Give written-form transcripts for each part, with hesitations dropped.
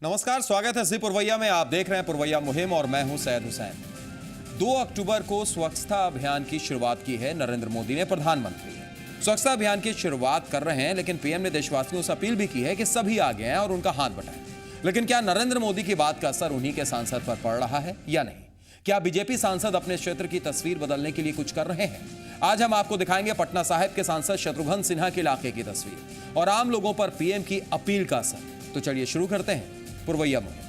नमस्कार, स्वागत है जी पुरवैया में। आप देख रहे हैं पुरवैया मुहिम और मैं हूं सैयद हुसैन। 2 अक्टूबर को स्वच्छता अभियान की शुरुआत की है नरेंद्र मोदी ने। प्रधानमंत्री स्वच्छता अभियान की शुरुआत कर रहे हैं, लेकिन पीएम ने देशवासियों से अपील भी की है कि सभी आगे आएं और उनका हाथ बटाएं। लेकिन क्या नरेंद्र मोदी की बात का असर उन्हीं के सांसद पर पड़ रहा है या नहीं? क्या बीजेपी सांसद अपने क्षेत्र की तस्वीर बदलने के लिए कुछ कर रहे हैं? आज हम आपको दिखाएंगे पटना साहिब के सांसद शत्रुघ्न सिन्हा के इलाके की तस्वीर और आम लोगों पर पीएम की अपील का असर। तो चलिए शुरू करते हैं पुरवैया मुहिम।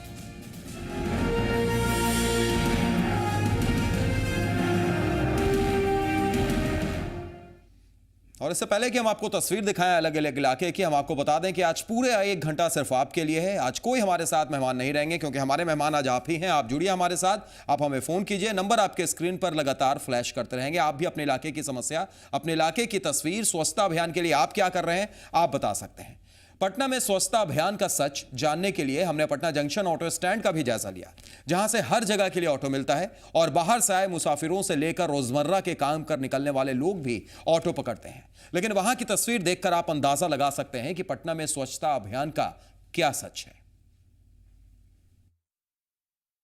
और इससे पहले कि हम आपको तस्वीर दिखाएं अलग अलग इलाके की, हम आपको बता दें कि आज पूरे 1 घंटा सिर्फ आपके लिए है। आज कोई हमारे साथ मेहमान नहीं रहेंगे क्योंकि हमारे मेहमान आज आप ही हैं। आप जुड़िए हमारे साथ, आप हमें फोन कीजिए, नंबर आपके स्क्रीन पर लगातार फ्लैश करते रहेंगे। आप भी अपने इलाके की समस्या, अपने इलाके की तस्वीर, स्वच्छता अभियान के लिए आप क्या कर रहे हैं, आप बता सकते हैं। पटना में स्वच्छता अभियान का सच जानने के लिए हमने पटना जंक्शन ऑटो स्टैंड का भी जायजा लिया, जहां से हर जगह के लिए ऑटो मिलता है और बाहर से आए मुसाफिरों से लेकर रोजमर्रा के काम कर निकलने वाले लोग भी ऑटो पकड़ते हैं। लेकिन वहां की तस्वीर देखकर आप अंदाजा लगा सकते हैं कि पटना में स्वच्छता अभियान का क्या सच है।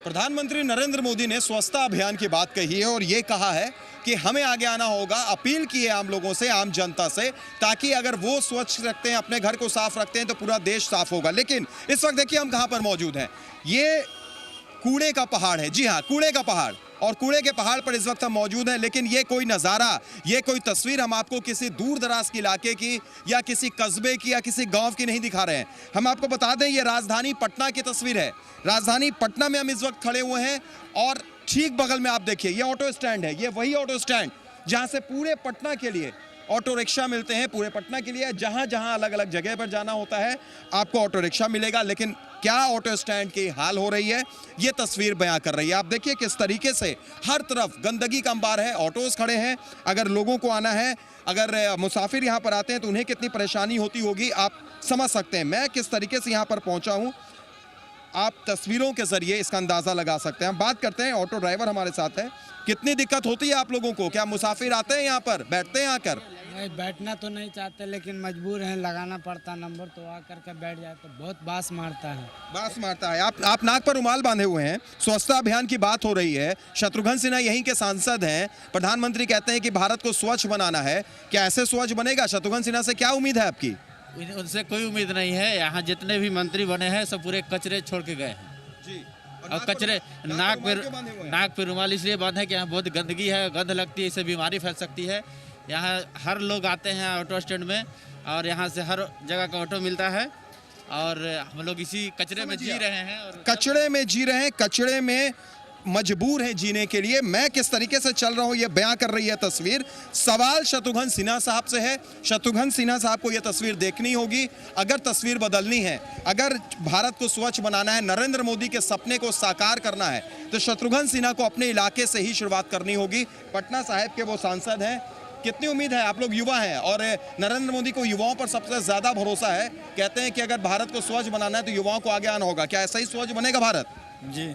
प्रधानमंत्री नरेंद्र मोदी ने स्वच्छता अभियान की बात कही है और यह कहा है कि हमें आगे आना होगा। अपील की है आम लोगों से, आम जनता से, ताकि अगर वो स्वच्छ रखते हैं, अपने घर को साफ रखते हैं, तो पूरा देश साफ होगा। लेकिन इस वक्त देखिए हम कहां पर मौजूद हैं। ये कूड़े का पहाड़ है। जी हां, कूड़े का पहाड़। और कूड़े के पहाड़ पर इस वक्त हम मौजूद हैं। लेकिन ये कोई नज़ारा, ये कोई तस्वीर हम आपको किसी दूर दराज के इलाके की या किसी कस्बे की या किसी गांव की नहीं दिखा रहे हैं। हम आपको बता दें, ये राजधानी पटना की तस्वीर है। राजधानी पटना में हम इस वक्त खड़े हुए हैं और ठीक बगल में आप देखिए ये ऑटो स्टैंड है। ये वही ऑटो स्टैंड जहां से पूरे पटना के लिए ऑटो रिक्शा मिलते हैं। पूरे पटना के लिए जहां जहां अलग अलग जगह पर जाना होता है आपको ऑटो रिक्शा मिलेगा। लेकिन क्या ऑटो स्टैंड की हाल हो रही है, ये तस्वीर बयां कर रही है। आप देखिए किस तरीके से हर तरफ गंदगी का अंबार है। ऑटोज खड़े हैं। अगर लोगों को आना है, अगर मुसाफिर यहां पर आते हैं तो उन्हें कितनी परेशानी होती होगी आप समझ सकते हैं। मैं किस तरीके से यहां पर पहुंचा हूं, आप तस्वीरों के जरिए इसका अंदाजा लगा सकते हैं। हम बात करते हैं, ऑटो ड्राइवर हमारे साथ है। कितनी दिक्कत होती है आप लोगों को? क्या मुसाफिर आते हैं यहाँ पर, बैठते हैं आकर? नहीं, बैठना तो नहीं चाहते लेकिन मजबूर हैं, लगाना पड़ता नंबर, तो आकर के बैठ जाए तो बहुत बास मारता है। बास मारता है। आप नाक पर रुमाल बांधे हुए हैं। स्वच्छता अभियान की बात हो रही है। शत्रुघ्न सिन्हा यहीं के सांसद हैं। प्रधानमंत्री कहते हैं कि भारत को स्वच्छ बनाना है। क्या ऐसे स्वच्छ बनेगा? शत्रुघ्न सिन्हा से क्या उम्मीद है आपकी? उनसे कोई उम्मीद नहीं है। यहाँ जितने भी मंत्री बने हैं सब पूरे कचरे छोड़ के गए हैं जी। और कचरे नाक पे रुमाल इसलिए बांधे कि यहाँ बहुत गंदगी है, गंध लगती है, इससे बीमारी फैल सकती है। यहाँ हर लोग आते हैं ऑटो स्टैंड में और यहाँ से हर जगह का ऑटो मिलता है और हम लोग इसी कचरे में जी रहे हैं और कचरे में जी रहे हैं, कचरे में मजबूर है जीने के लिए। मैं किस तरीके से चल रहा हूं ये बयां कर रही है तस्वीर। सवाल शत्रुघ्न सिन्हा साहब से है। शत्रुघ्न सिन्हा साहब को यह तस्वीर देखनी होगी। अगर तस्वीर बदलनी है, अगर भारत को स्वच्छ बनाना है, नरेंद्र मोदी के सपने को साकार करना है, तो शत्रुघ्न सिन्हा को अपने इलाके से ही शुरुआत करनी होगी। पटना साहिब के वो सांसद हैं। कितनी उम्मीद है? आप लोग युवा हैं और नरेंद्र मोदी को युवाओं पर सबसे ज्यादा भरोसा है। कहते हैं कि अगर भारत को स्वच्छ बनाना है तो युवाओं को आगे आना होगा। क्या ऐसा ही स्वच्छ बनेगा भारत? जी।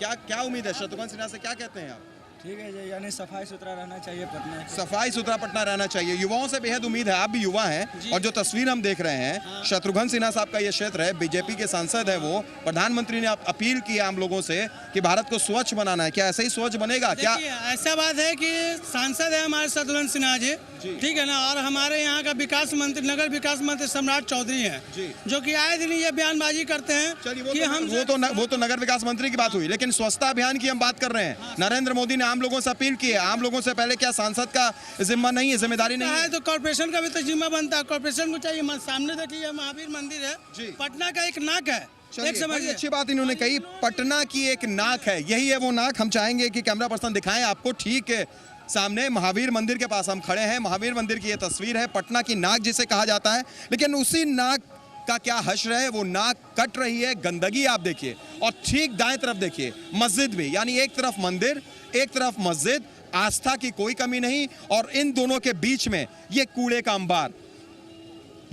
क्या उम्मीद है? शत्रुघ्न सिन्हा से क्या कहते हैं आप? ठीक है जी, यानी सफाई सुथरा रहना चाहिए पटना। सफाई सुथरा पटना रहना चाहिए। युवाओं से बेहद उम्मीद है। आप भी युवा हैं और जो तस्वीर हम देख रहे हैं, शत्रुघ्न सिन्हा साहब का ये क्षेत्र है, बीजेपी के सांसद है वो। प्रधानमंत्री ने अपील की आम लोगों से कि भारत को स्वच्छ बनाना है। क्या ऐसे ही स्वच्छ बनेगा? क्या ऐसा बात है कि सांसद है हमारे शत्रुघ्न सिन्हा जी, ठीक है ना, और हमारे यहाँ का विकास मंत्री, नगर विकास मंत्री सम्राट चौधरी हैं, जो कि आए दिन ये बयानबाजी करते हैं। चलिए वो तो नगर विकास मंत्री की बात हुई, लेकिन स्वच्छता अभियान की हम बात कर रहे हैं। नरेंद्र मोदी ने आम लोगों से अपील की है। आम लोगों से पहले क्या सांसद का जिम्मा नहीं है, जिम्मेदारी नहीं है? तो कॉर्पोरेशन का भी तो जिम्मा बनता है। कॉर्पोरेशन को चाहिए। सामने देखिए महावीर मंदिर है, पटना का एक नाक है। एक समझिए, अच्छी बात इन्होंने कही, पटना की एक नाक है। यही है वो नाक। हम चाहेंगे कि कैमरा पर्सन दिखाएं आपको। ठीक है, सामने महावीर मंदिर के पास हम खड़े हैं। महावीर मंदिर की ये तस्वीर है, पटना की नाक जिसे कहा जाता है। लेकिन उसी नाक का क्या हश्र है, वो नाक कट रही है। गंदगी आप देखिए और ठीक दाएं तरफ देखिए मस्जिद भी, यानी एक तरफ मंदिर, एक तरफ मस्जिद। आस्था की कोई कमी नहीं और इन दोनों के बीच में ये कूड़े का अंबार।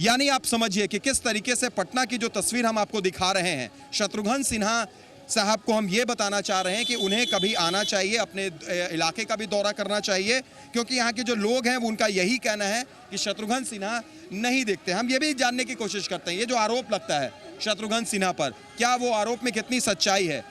यानी आप समझिए कि किस तरीके से पटना की जो तस्वीर हम आपको दिखा रहे हैं, शत्रुघ्न सिन्हा साहब को हम ये बताना चाह रहे हैं कि उन्हें कभी आना चाहिए, अपने इलाके का भी दौरा करना चाहिए, क्योंकि यहाँ के जो लोग हैं वो उनका यही कहना है कि शत्रुघ्न सिन्हा नहीं दिखते। हम ये भी जानने की कोशिश करते हैं, ये जो आरोप लगता है शत्रुघ्न सिन्हा पर, क्या वो आरोप में कितनी सच्चाई है,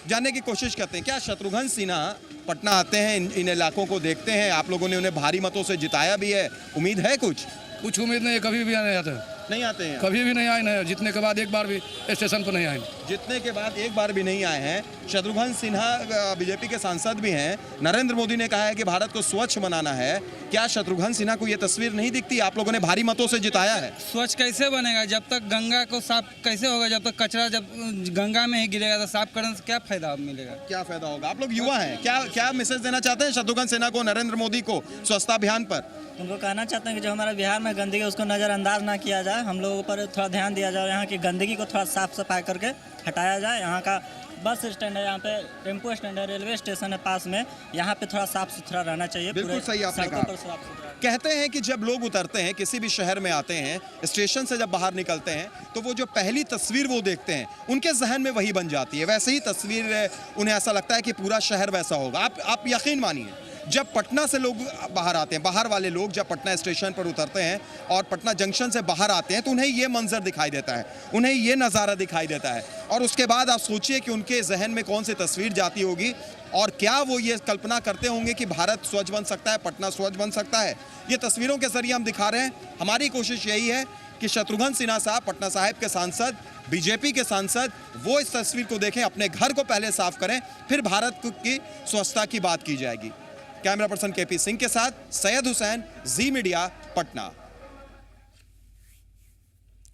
जानने की कोशिश करते हैं। क्या शत्रुघ्न सिन्हा पटना आते हैं, इन इलाकों को देखते हैं? आप लोगों ने उन्हें भारी मतों से जिताया भी है, उम्मीद है कुछ उम्मीद नहीं है, कभी भी नहीं आते, नहीं आते हैं, कभी भी नहीं आए हैं, जितने के बाद एक बार भी स्टेशन पर नहीं आए, जितने के बाद एक बार भी नहीं आए हैं। शत्रुघ्न सिन्हा बीजेपी के सांसद भी हैं। नरेंद्र मोदी ने कहा है कि भारत को स्वच्छ बनाना है। क्या शत्रुघ्न सिन्हा को ये तस्वीर नहीं दिखती? आप लोगों ने भारी मतों से जिताया है। स्वच्छ कैसे बनेगा जब तक गंगा को साफ कैसे होगा? जब तक कचरा जब गंगा में ही गिरेगा तो साफ करने से क्या फायदा मिलेगा? क्या फायदा होगा? आप लोग युवा हैं, क्या मैसेज देना चाहते हैं शत्रुघ्न सिन्हा को, नरेंद्र मोदी को स्वच्छता अभियान पर? उनको कहना चाहते हैं कि जो हमारे बिहार में गंदगी है उसको नज़रअंदाज ना किया जाए, हम लोगों पर थोड़ा ध्यान दिया जाए, यहाँ की गंदगी को थोड़ा साफ सफाई करके हटाया जाए। यहाँ का बस स्टैंड है, यहाँ पे टेम्पो स्टैंड है, रेलवे स्टेशन है पास में, यहाँ पे थोड़ा साफ सुथरा रहना चाहिए। बिल्कुल सही आपने कहा। कहते हैं कि जब लोग उतरते हैं, किसी भी शहर में आते हैं, स्टेशन से जब बाहर निकलते हैं तो वो जो पहली तस्वीर वो देखते हैं उनके जहन में वही बन जाती है। वैसे ही तस्वीर उन्हें ऐसा लगता है कि पूरा शहर वैसा होगा। आप यकीन मानिए, जब पटना से लोग बाहर आते हैं, बाहर वाले लोग जब पटना स्टेशन पर उतरते हैं और पटना जंक्शन से बाहर आते हैं तो उन्हें ये मंजर दिखाई देता है, उन्हें ये नज़ारा दिखाई देता है। और उसके बाद आप सोचिए कि उनके जहन में कौन सी तस्वीर जाती होगी और क्या वो ये कल्पना करते होंगे कि भारत स्वच्छ बन सकता है, पटना स्वच्छ बन सकता है। ये तस्वीरों के जरिए हम दिखा रहे हैं। हमारी कोशिश यही है कि शत्रुघ्न सिन्हा साहब, पटना साहिब के सांसद, बीजेपी के सांसद, वो इस तस्वीर को देखें, अपने घर को पहले साफ करें, फिर भारत की स्वच्छता की बात की जाएगी। कैमरा पर्सन केपी सिंह के साथ सैयद हुसैन, जी मीडिया, पटना।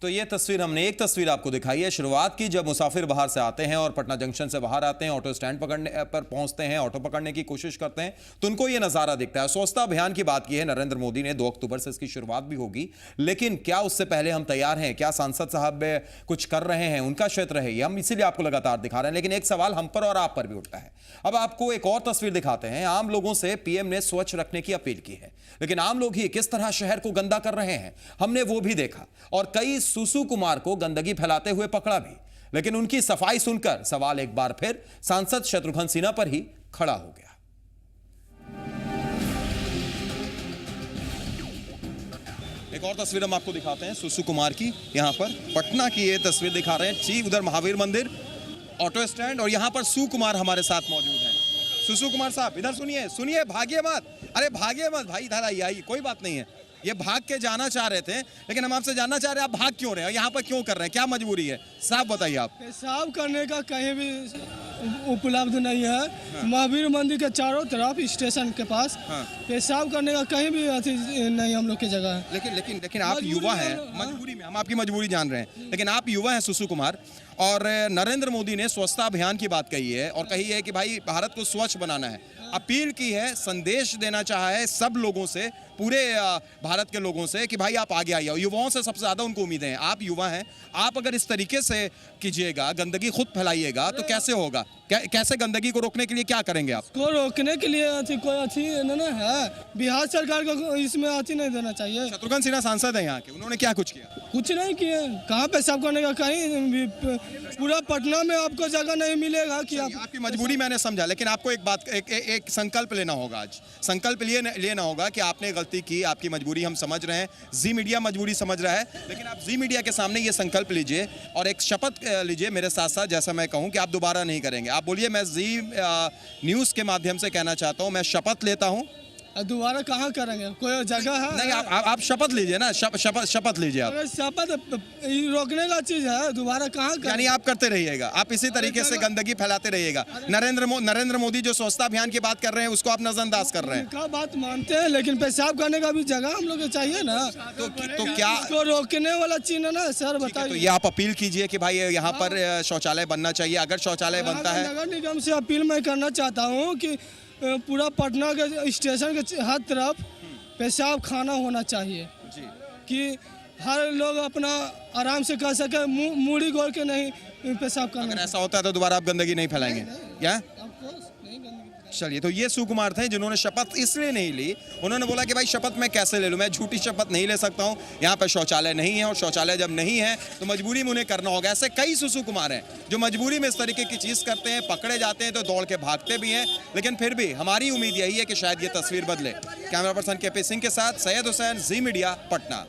तो ये तस्वीर हमने एक तस्वीर आपको दिखाई है शुरुआत की, जब मुसाफिर बाहर से आते हैं और पटना जंक्शन से बाहर आते हैं, ऑटो स्टैंड पकड़ने पर पहुंचते हैं, ऑटो पकड़ने की कोशिश करते हैं तो उनको ये नज़ारा दिखता है। स्वच्छता अभियान की बात की है नरेंद्र मोदी ने, 2 अक्टूबर से इसकी शुरुआत भी होगी, लेकिन क्या उससे पहले हम तैयार हैं? क्या सांसद साहब कुछ कर रहे हैं? उनका क्षेत्र है ये, हम इसीलिए आपको लगातार दिखा रहे हैं। लेकिन एक सवाल हम पर और आप पर भी उठता है। अब आपको एक और तस्वीर दिखाते हैं। आम लोगों से पीएम ने स्वच्छ रखने की अपील की है, लेकिन आम लोग ही किस तरह शहर को गंदा कर रहे हैं हमने वो भी देखा, और कई सुसु कुमार को गंदगी फैलाते हुए पकड़ा भी। लेकिन उनकी सफाई सुनकर सवाल एक बार फिर सांसद शत्रुघ्न सिन्हा पर ही खड़ा हो गया। एक और तस्वीर हम आपको दिखाते हैं सुसु कुमार की, यहां पर पटना की ये तस्वीर दिखा रहे हैं। जी, उधर महावीर मंदिर, ऑटो स्टैंड, और यहां पर सु कुमार हमारे साथ मौजूद हैं। सुसु कुमार साहब इधर सुनिए, भागिए मत, अरे भागिए मत भाई, इधर आइए, कोई बात नहीं है। ये भाग के जाना चाह रहे थे, लेकिन हम आपसे जानना चाह रहे हैं आप भाग क्यों रहे हैं, यहाँ पर क्यों कर रहे हैं, क्या मजबूरी है? साहब बताइए आप। पेशाब करने का कहीं भी उपलब्ध नहीं है। हाँ। महावीर मंदिर के चारों तरफ स्टेशन के पास। हाँ। पेशाब करने का कहीं भी नहीं हम लोग की जगह है। लेकिन आप युवा हैं, मजबूरी में हम आपकी मजबूरी जान रहे हैं, लेकिन आप युवा हैं सुसु कुमार, और नरेंद्र मोदी ने स्वच्छता अभियान की बात कही है और कही है कि भाई भारत को स्वच्छ बनाना है, अपील की है, संदेश देना चाहा है सब लोगों से, पूरे भारत के लोगों से कि भाई आप आगे आइए। युवाओं से सबसे ज़्यादा उनको उम्मीदें हैं। आप युवा हैं, आप अगर इस तरीके से कीजिएगा, गंदगी खुद फैलाइएगा तो कैसे होगा? कैसे गंदगी को रोकने के लिए क्या करेंगे आप? को रोकने के लिए कोई अच्छी ना है, बिहार सरकार को इसमें अच्छी नहीं देना चाहिए। शत्रुघ्न सिन्हा सांसद है यहाँ के, उन्होंने क्या कुछ किया? कुछ नहीं किए। कहाँ पेशाब करने का, कहीं पूरा पटना में आपको जगह नहीं मिलेगा कि आपकी मजबूरी मैंने समझा, लेकिन आपको एक बात, एक संकल्प लेना होगा। आज संकल्प लेना होगा कि आपने गलती की, आपकी मजबूरी हम समझ रहे हैं, जी मीडिया मजबूरी समझ रहा है, लेकिन आप जी मीडिया के सामने ये संकल्प लीजिए और एक शपथ लीजिए मेरे साथ साथ, जैसा मैं कहूँ कि आप दोबारा नहीं करेंगे। आप बोलिए, मैं जी न्यूज़ के माध्यम से कहना चाहता हूँ, मैं शपथ लेता हूँ। दोबारा कहाँ करेंगे? कोई जगह है? नहीं, आप शपथ लीजिए ना, शपथ लीजिए आप। शपथ रोकने का चीज है, दोबारा कहाँ करेंगे? यानी आप करते रहिएगा, आप इसी तरीके से गंदगी फैलाते रहिएगा। नरेंद्र मोदी जो स्वच्छता अभियान की बात कर रहे हैं उसको आप नजरअंदाज कर रहे हैं। क्या बात मानते हैं, लेकिन पेशाब करने का भी जगह हम लोग को चाहिए ना, तो क्या तो रोकने वाला चीज है ना सर, बताइए। तो ये आप अपील कीजिए कि भाई यहाँ पर शौचालय बनना चाहिए, अगर शौचालय बनता है। नगर निगम से अपील मैं करना चाहता हूँ कि पूरा पटना के स्टेशन के हर तरफ पेशाब खाना होना चाहिए जी, कि हर लोग अपना आराम से कर सके, मूड़ी गोल के नहीं पेशाब करना। अगर ऐसा होता है तो दोबारा आप गंदगी नहीं फैलाएंगे क्या? चलिए, तो ये सुकुमार थे जिन्होंने शपथ इसलिए नहीं ली, उन्होंने बोला कि भाई शपथ मैं कैसे ले लूं, मैं झूठी शपथ नहीं ले सकता हूं, यहाँ पे शौचालय नहीं है और शौचालय जब नहीं है तो मजबूरी में उन्हें करना होगा। ऐसे कई सुकुमार हैं जो मजबूरी में इस तरीके की चीज करते हैं, पकड़े जाते हैं तो दौड़ के भागते भी हैं, लेकिन फिर भी हमारी उम्मीद यही है कि शायद ये तस्वीर बदले। कैमरा पर्सन केपी सिंह के साथ सैयद हुसैन, जी मीडिया, पटना।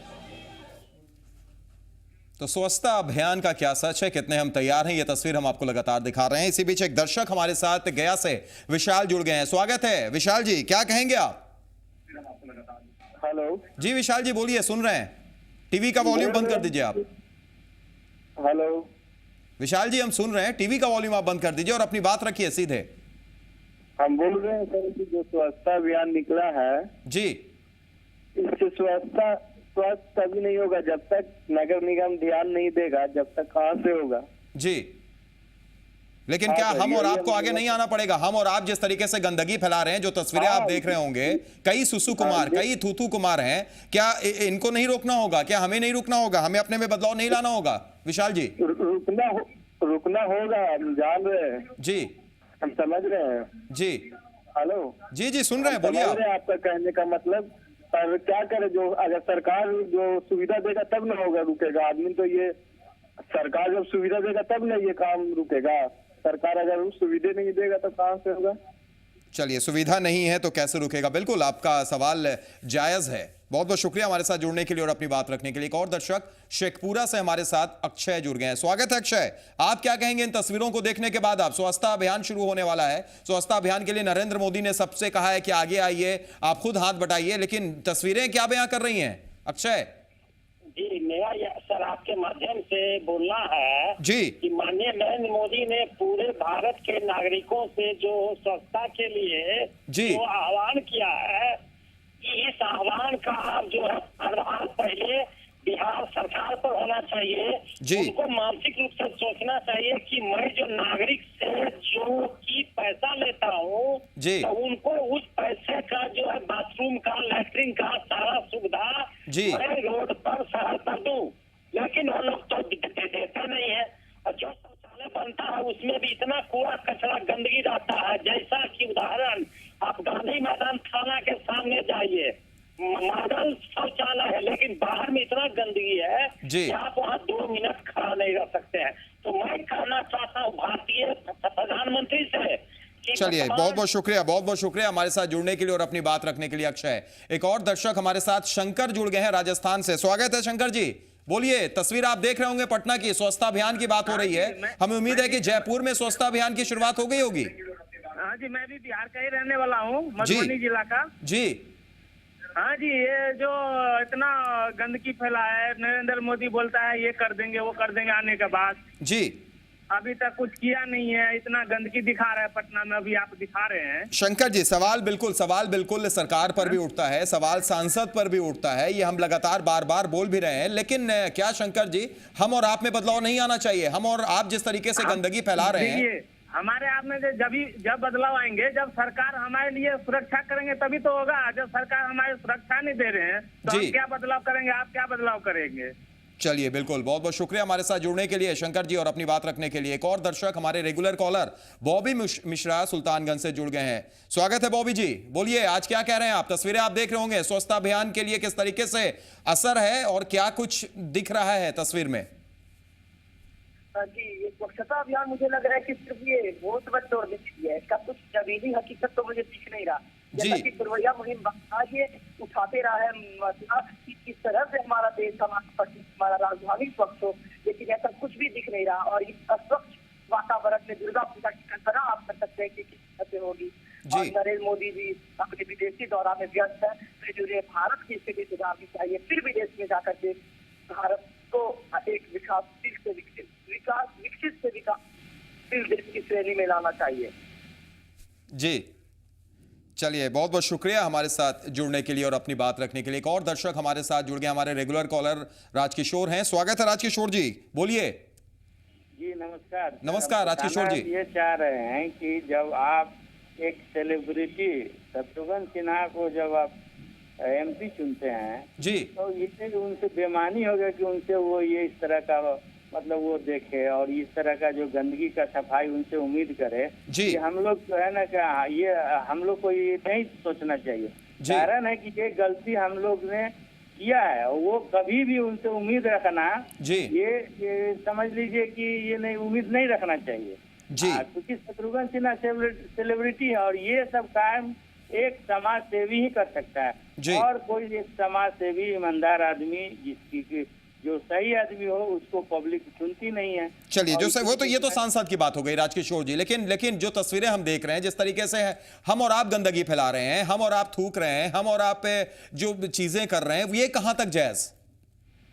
तो स्वच्छता अभियान का क्या सच है, कितने हम तैयार हैं, ये तस्वीर हम आपको लगातार दिखा रहे हैं। इसी बीच एक दर्शक हमारे साथ गया से विशाल जुड़ गए हैं। स्वागत है विशाल जी, क्या कहेंगे आप? हेलो जी विशाल जी बोलिए, सुन रहे हैं। टीवी का वॉल्यूम बंद कर दीजिए आप। हेलो विशाल जी हम सुन रहे हैं, टीवी का वॉल्यूम आप बंद कर दीजिए और अपनी बात रखिए सीधे। हम बोल रहे हैं सर कि जो स्वच्छता अभियान निकला है, जी इससे स्वच्छ तभी नहीं होगा जब तक नगर निगम ध्यान नहीं देगा, जब तक कहाँ से होगा। जी, लेकिन क्या हम और आपको आगे नहीं आना पड़ेगा? हम और आप जिस तरीके से गंदगी फैला रहे हैं, जो तस्वीरें आप देख रहे होंगे, कई सुसु कुमार, कई थूथू कुमार हैं, क्या इनको नहीं रोकना होगा? क्या हमें नहीं रुकना होगा? हमें अपने में बदलाव नहीं लाना होगा? विशाल जी रुकना होगा, हम जान रहे हैं, जी हम समझ रहे हैं। जी हेलो जी जी सुन रहे हैं, बोलिए आप। आपका कहने का मतलब, पर क्या करे, जो अगर सरकार जो सुविधा देगा तब ना होगा, रुकेगा आदमी। तो ये सरकार जब सुविधा देगा तब ना ये काम रुकेगा। सरकार अगर सुविधा नहीं देगा तो कहाँ से होगा? चलिए, सुविधा नहीं है तो कैसे रुकेगा? बिल्कुल आपका सवाल जायज है। बहुत बहुत शुक्रिया हमारे साथ जुड़ने के लिए और अपनी बात रखने के लिए। एक और दर्शक शेखपुरा से हमारे साथ अक्षय जुड़ गए हैं। स्वागत है अक्षय, आप क्या कहेंगे इन तस्वीरों को देखने के बाद? आप स्वच्छता अभियान शुरू होने वाला है, स्वच्छता अभियान के लिए नरेंद्र मोदी ने सबसे कहा है कि आगे आइए, आप खुद हाथ बटाइए, लेकिन तस्वीरें क्या बयां कर रही हैं? अक्षय जी, मेरा सर आपके माध्यम से बोलना है जी कि माननीय नरेंद्र मोदी ने पूरे भारत के नागरिकों से जो स्वच्छता के लिए जी जो आह्वान किया है, इस आह्वान का जो है आह्वान पहले बिहार सरकार पर होना चाहिए। जी। उनको मानसिक रूप से सोचना चाहिए कि मैं जो नागरिक से जो की पैसा लेता हूँ, जी तो उनको उस पैसे का जो है बाथरूम का, लैट्रिन का सारा सुविधा जी मैं रोड पर शहर पर दूं, लेकिन वो लोग तो देते नहीं है। और जो शौचालय बनता है उसमें भी इतना कूड़ा कचरा गंदगी रहता है, जैसा कि उदाहरण आप गांधी मैदान थाना के सामने जाइए, मॉडल शौचालय है लेकिन बाहर में इतना गंदगी है कि आप वहाँ 2 मिनट खड़ा नहीं रह सकते हैं। तो मैं कहना चाहता हूँ भारतीय प्रधानमंत्री से। चलिए, बहुत बहुत शुक्रिया हमारे साथ जुड़ने के लिए और अपनी बात रखने के लिए अक्षय। एक और दर्शक हमारे साथ शंकर जुड़ गए हैं राजस्थान से। स्वागत है शंकर जी, बोलिए। तस्वीर आप देख रहे होंगे पटना की, स्वच्छता अभियान की बात हो रही है। हमें उम्मीद है कि जयपुर में स्वच्छता अभियान की शुरुआत हो गई होगी। हाँ जी, मैं भी बिहार का ही रहने वाला हूँ, मधुबनी जिला का। जी हाँ जी, ये जो इतना गंदगी फैला है, नरेंद्र मोदी बोलता है ये कर देंगे वो कर देंगे आने के बाद, जी अभी तक कुछ किया नहीं है। इतना गंदगी दिखा रहा है पटना में, अभी आप दिखा रहे हैं। शंकर जी, सवाल बिल्कुल सरकार पर भी उठता है, सवाल सांसद पर भी उठता है, ये हम लगातार बार बार बोल भी रहे हैं, लेकिन क्या शंकर जी हम और आप में बदलाव नहीं आना चाहिए? हम और आप जिस तरीके से गंदगी फैला रहे हैं, हमारे आप में जब बदलाव आएंगे, जब सरकार हमारे लिए सुरक्षा करेंगे तभी तो होगा। जब सरकार हमारी सुरक्षा नहीं दे रहे हैं तो हम क्या बदलाव करेंगे? आप क्या बदलाव करेंगे? चलिए, बिल्कुल, बहुत बहुत शुक्रिया हमारे साथ जुड़ने के लिए शंकर जी और अपनी बात रखने के लिए। एक और दर्शक हमारे रेगुलर कॉलर बॉबी मिश्रा सुल्तानगंज से जुड़ गए हैं। स्वागत है बॉबी जी, बोलिए आज क्या कह रहे हैं आप? तस्वीरें आप देख रहे होंगे, स्वच्छता अभियान के लिए किस तरीके से असर है और क्या कुछ दिख रहा है तस्वीर में? जी, ये स्वच्छता अभियान मुझे लग रहा है कि सिर्फ ये वोट बस तोड़ने के लिए है, इसका कुछ जमीनी हकीकत तो मुझे दिख नहीं रहा। जैसा कि पुरवैया मुहिम ये उठाते रहा है कि किस तरह से हमारा देश, हमारा राजधानी स्वच्छ हो, लेकिन ऐसा कुछ भी दिख नहीं रहा। और इस अस्वच्छ वातावरण में दुर्गा पूजा की कल्पना आप कर सकते हैं कि किस तरह से होगी। और नरेंद्र मोदी जी अपने विदेशी दौरा में व्यस्त है, तो जिन्हें भारत की स्थिति सुधारनी चाहिए, फिर विदेश में जाकर के भारत को एक विकसित देश की श्रेणी में लाना चाहिए। जी चलिए, बहुत बहुत शुक्रिया हमारे साथ जुड़ने के लिए और अपनी बात रखने के लिए। एक और दर्शक हमारे साथ जुड़ गए, हमारे रेगुलर कॉलर राजकिशोर हैं। स्वागत है राजकिशोर जी, बोलिए। जी नमस्कार। नमस्कार राजकिशोर जी। ये चाह रहे हैं कि जब आप एक सेलिब्रिटी शत्रुघ्न सिन्हा को जब आप MP चुनते हैं जी, तो इससे उनसे बेमानी हो गया कि उनसे वो ये इस तरह का मतलब वो देखे और इस तरह का जो गंदगी का सफाई उनसे उम्मीद करे जी। कि हम लोग जो है ना कि ये हम लोग को ये नहीं सोचना चाहिए। कारण है कि ये गलती हम लोग ने किया है, वो कभी भी उनसे उम्मीद रखना जी ये समझ लीजिए कि ये नहीं उम्मीद नहीं रखना चाहिए जी। क्योंकि शत्रुघ्न सिन्हा सेलिब्रिटी है और ये सब काम एक समाज सेवी ही कर सकता है और कोई एक समाज सेवी ईमानदार आदमी जिसकी जो सही आदमी हो उसको पब्लिक सुनती नहीं है। चलिए जो वो तो ये तो सांसद की बात हो गई राजकिशोर जी, लेकिन जो तस्वीरें हम देख रहे हैं जिस तरीके से हम और आप गंदगी फैला रहे हैं, हम और आप थूक रहे हैं, हम और आप पे जो चीजें कर रहे हैं ये कहां तक जायज?